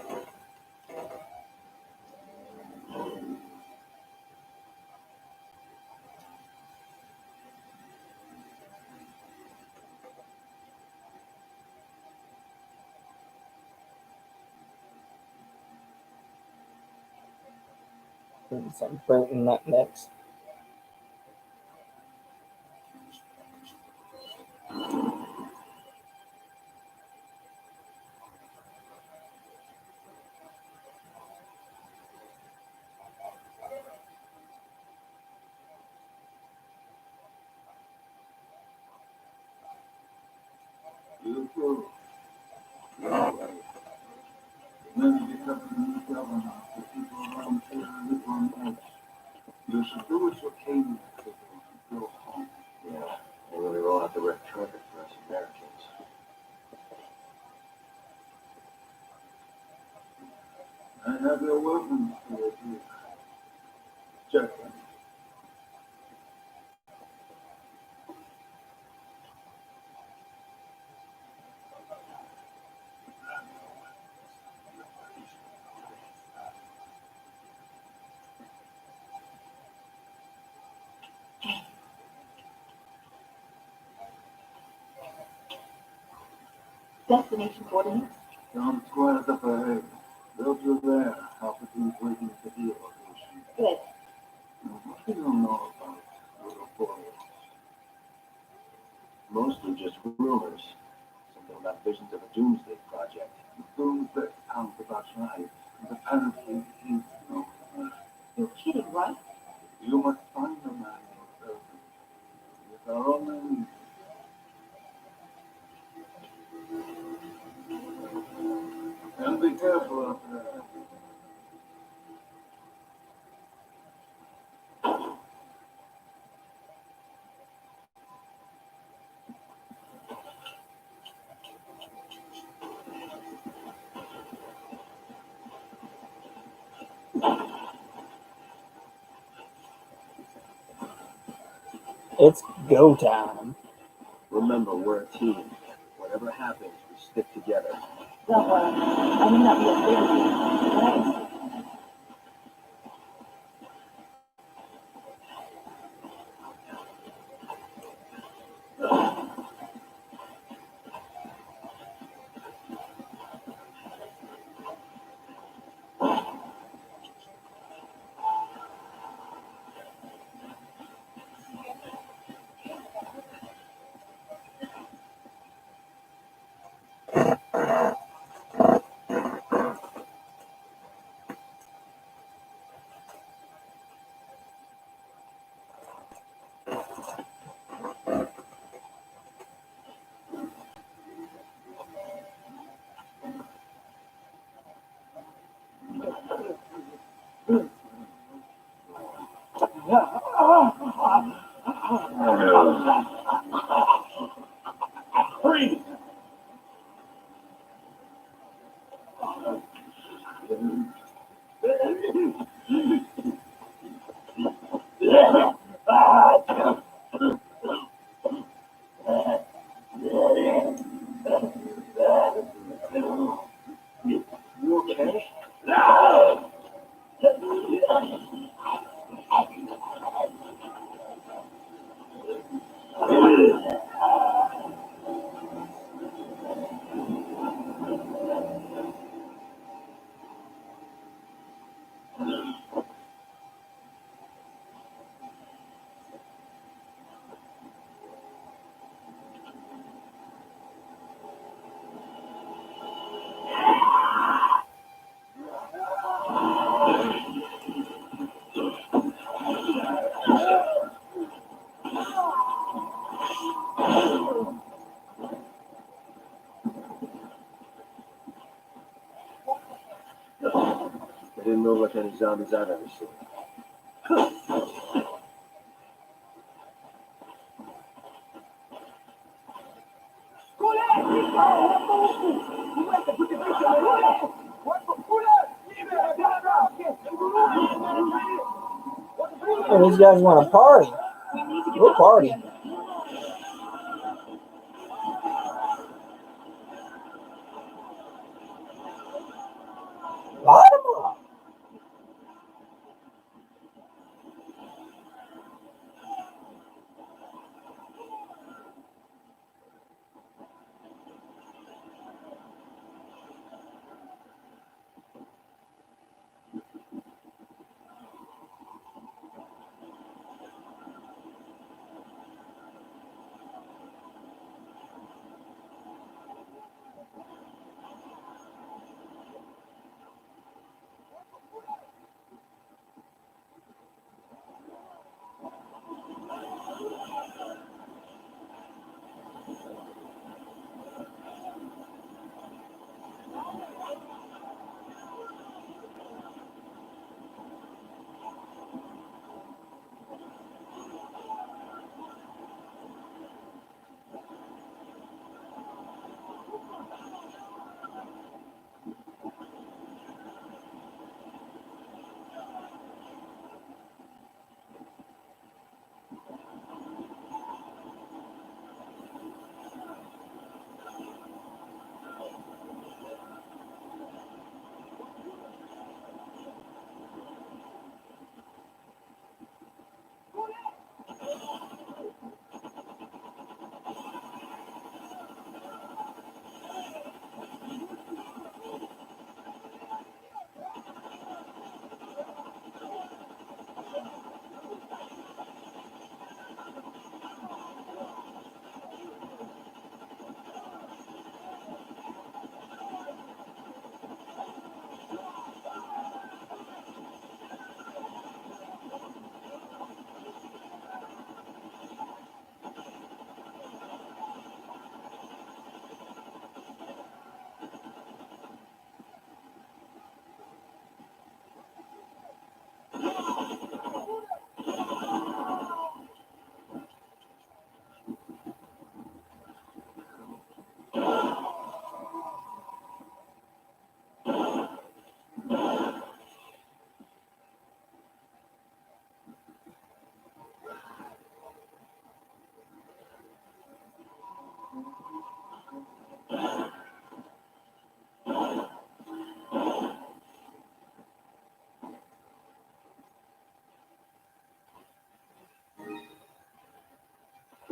And some fruit and nut mix. You should do what you came to do. Go home. Yeah, they really roll out the red carpet for us Americans. I have your weapons for you. Check them. Destination coordinates? Down squares up ahead. They'll do there. Palpatine's waiting to the location. Good. What do you know about little boys? Mostly just rumors. Something about visions of a doomsday project. Doomsday sounds about right. And apparently he's no. You're kidding, right? You must find the man yourself. It's our only. And be careful out there. It's go time. Remember, we're a team. Whatever happens, we stick together. Don't worry. I may not be as big as you, but I can stick. Freeze! You okay? I didn't know like any zombies I've ever seen. Hey, these guys want to party. We'll party. Light 'em up.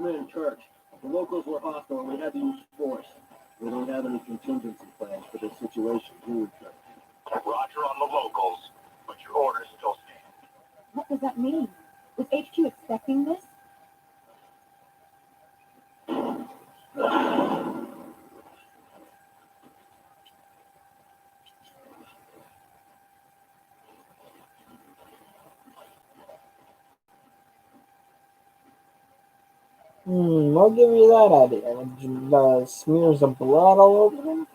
Come in, Church. The locals were hostile and we had to use force. We don't have any contingency plans for this situation, do we, Church? Roger on the locals, but your orders still stand. What does that mean? Was HQ expecting this? I'll give you that idea. Smears of blood all over them.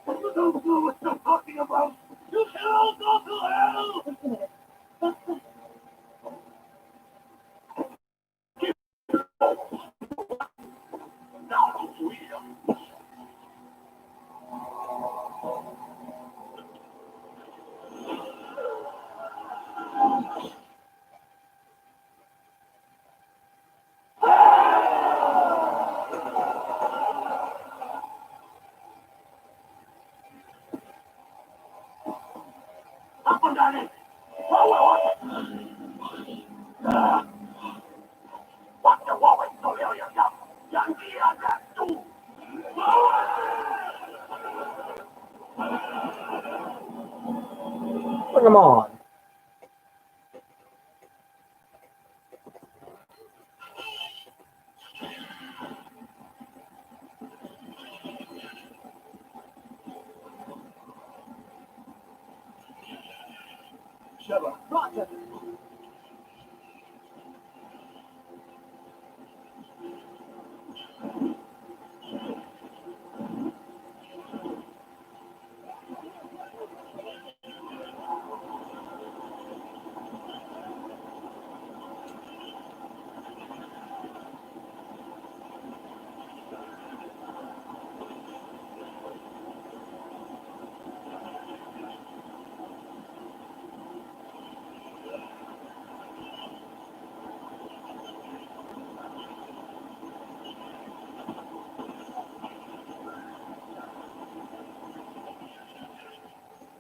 You don't know what you're talking about. You can all go to hell. Now we are. Bring them on. Sheva, Roger.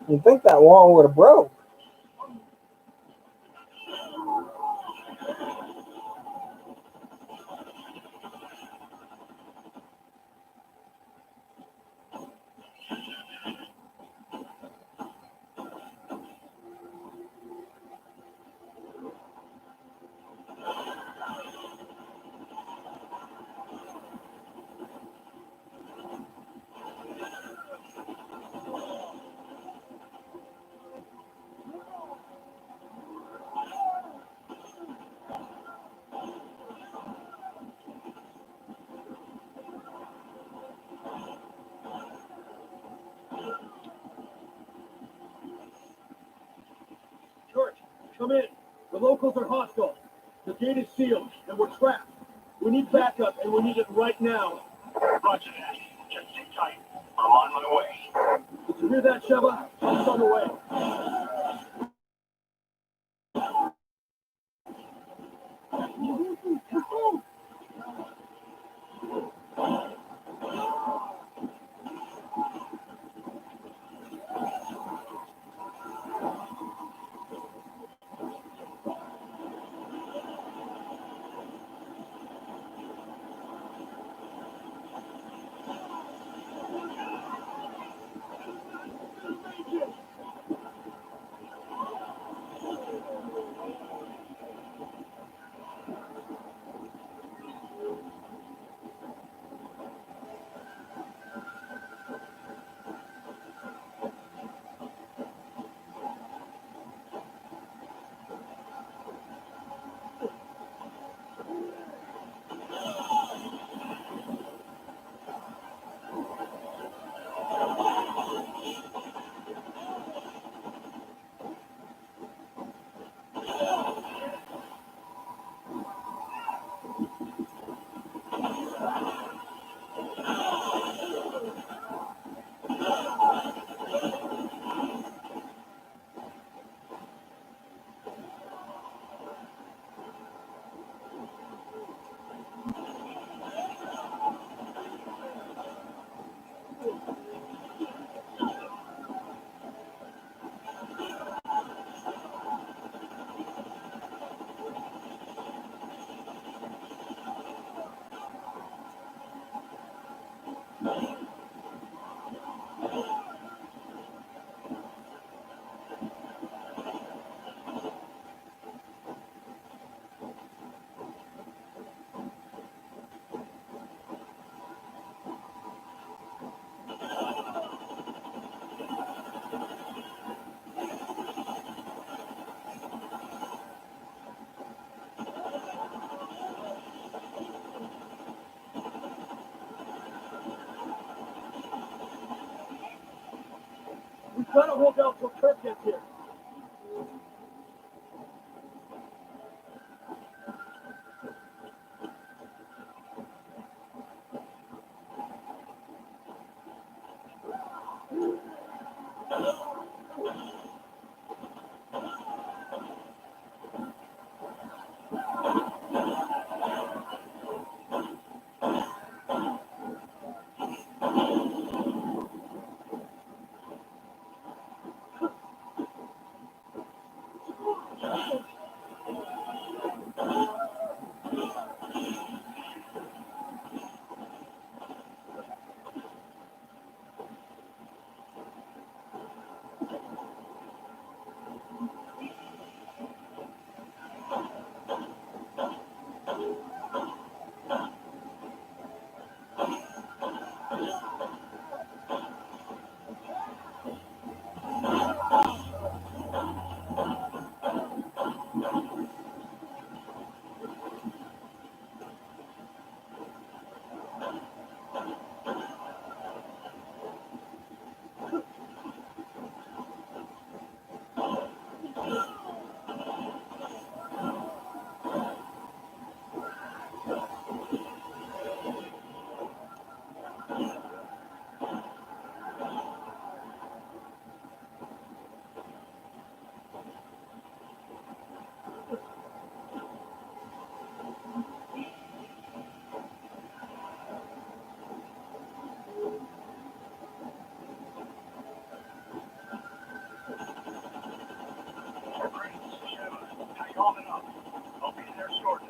You'd think that wall would have broke. Church, come in. The locals are hostile. The gate is sealed, and we're trapped. We need backup, and we need it right now. Roger that. Just sit tight. I'm on my way. Did you hear that, Sheva? It's on the way. Try to hold out till Kirk gets here. I'll be there shortly.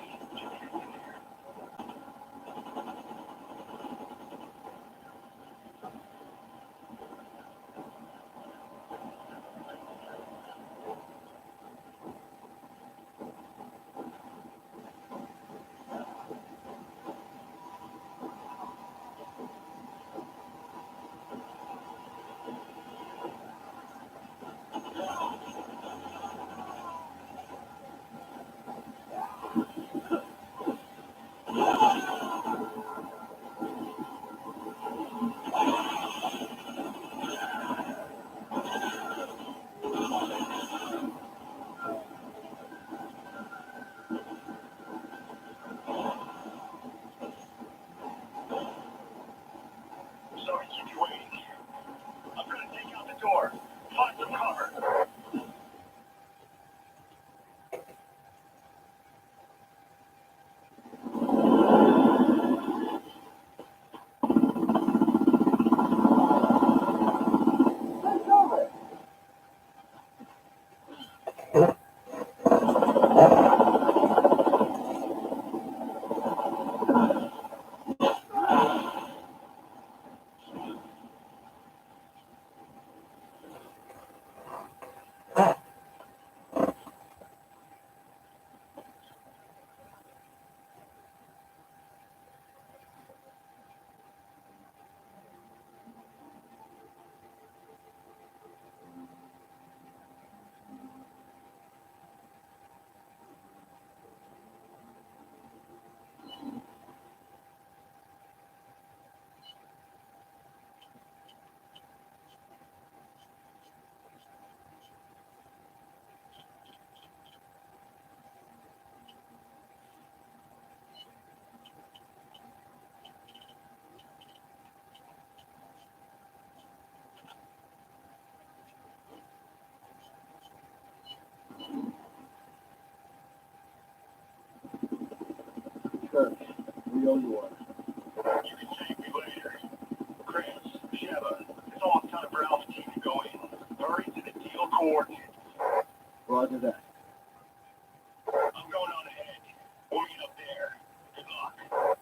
Sorry to keep you waiting. I'm gonna take out the door. Find some cover. Kirk, we owe you one. You can thank me later. Chris, Sheva, it's almost time for Alpha Team to go in. Hurry to the deal coordinates. Roger that. I'm going on ahead. We'll meet up there. Good luck.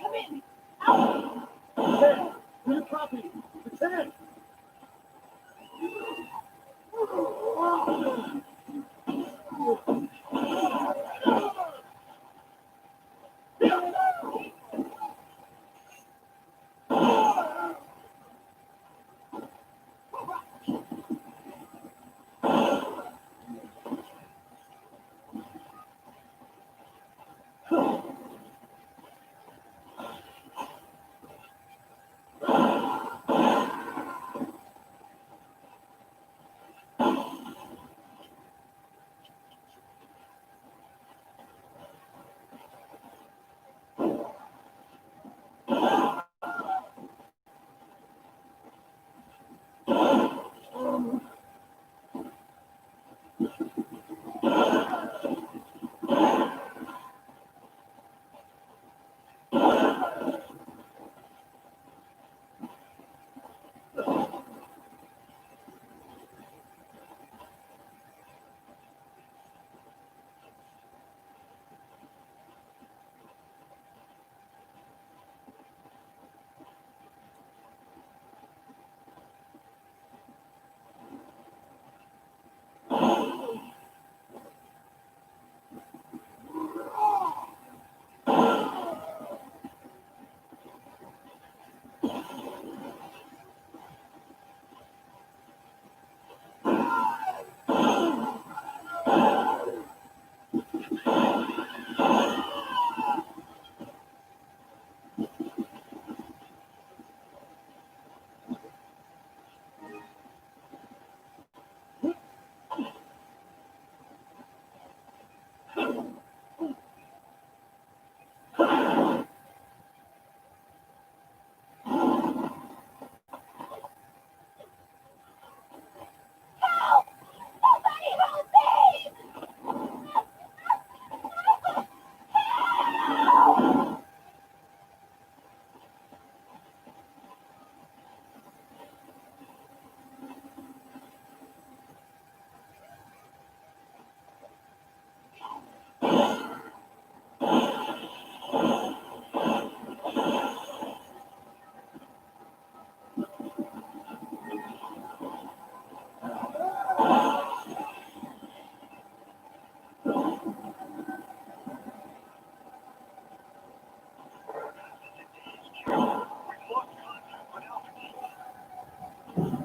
Come in. Lieutenant, do you copy? Lieutenant!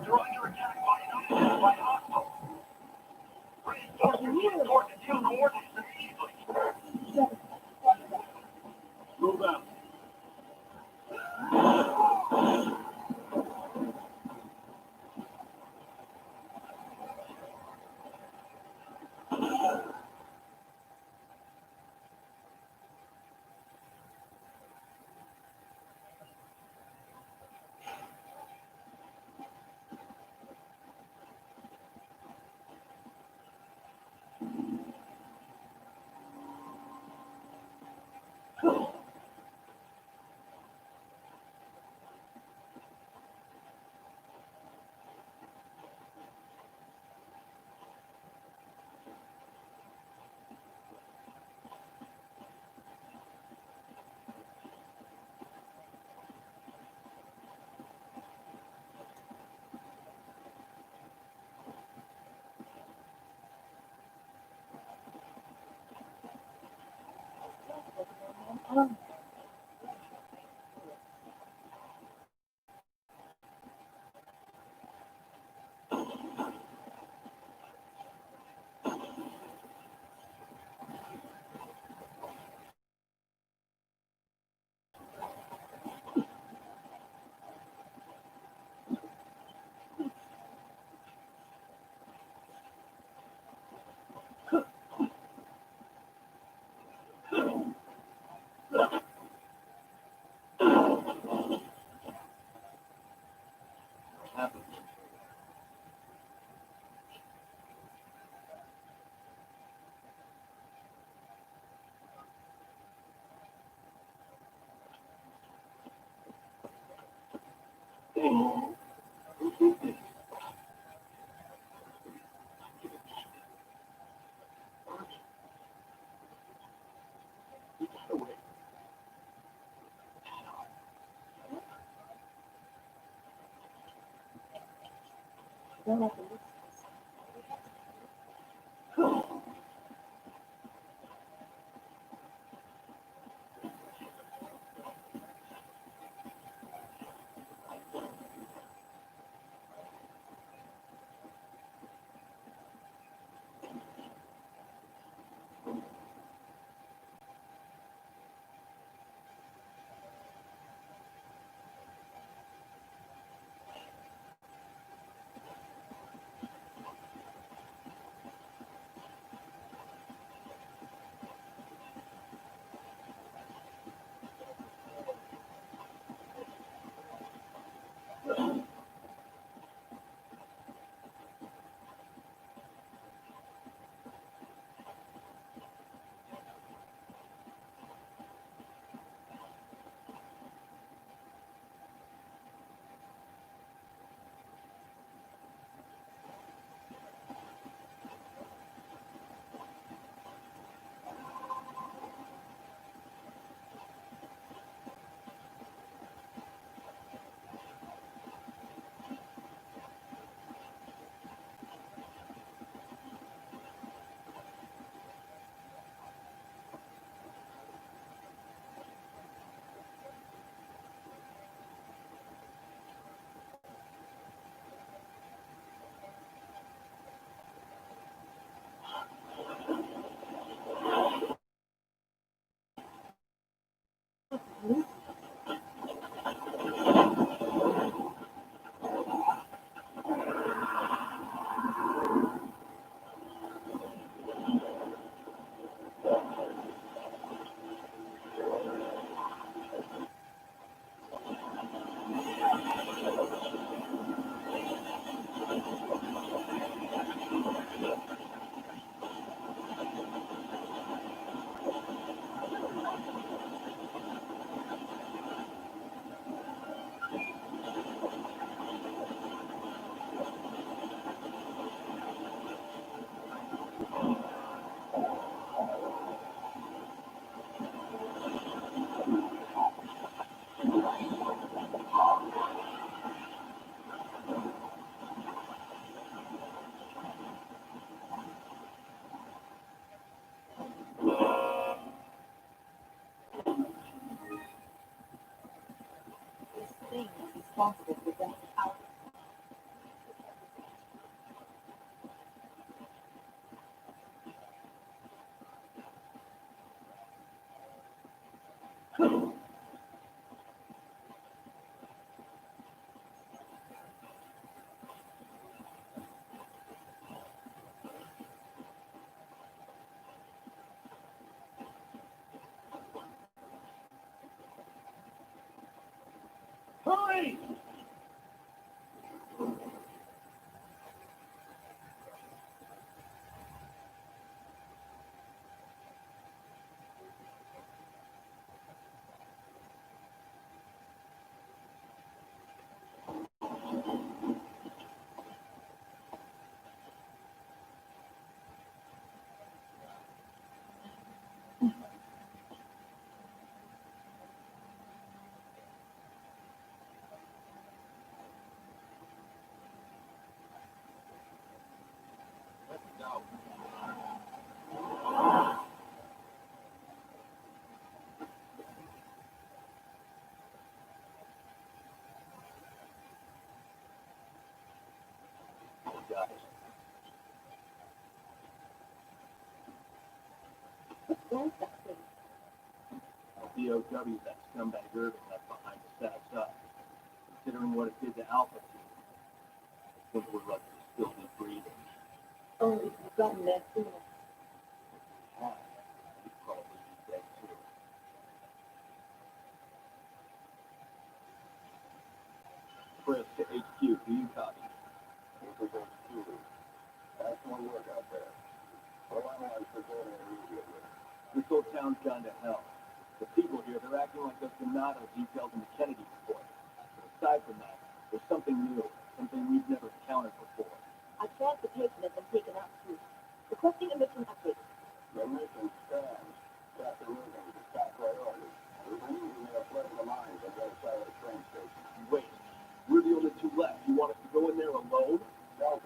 They're under attack by an unidentified hostile. Reinforcements report the two coordinates immediately. Move out. Don't have to listen. This thing is responsible for that out. Hurry! Let's go. Guys, What's that thing? DOW that scumbag Irving left behind to set us up. Considering what it did to Alpha Team, I think we're lucky to still be breathing. Only if you've gotten that sooner. You'd probably be dead too. Chris to HQ, do you copy? This is HQ. Excellent work out there. Well, I'm on for going immediately. This whole town's gone to hell. The people here, they're acting like those Donato detailed in the Kennedy report. But aside from that, there's something new, something we've never encountered before. Our transportation has been taken out too. Requesting a mission update. The mission stands. Captain Irving is top priority. We believe we may have flooded the mines on the other side of the train station. Wait, we're the only two left. You want us to go in there alone? Don't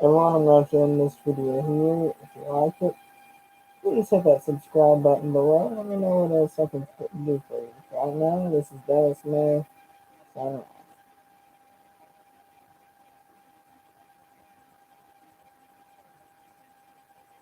Everyone, I'm going to end this video here. If you like it, please hit that subscribe button below. Let me know what else I can do for you. Right now, this is Dallas May. Signing out.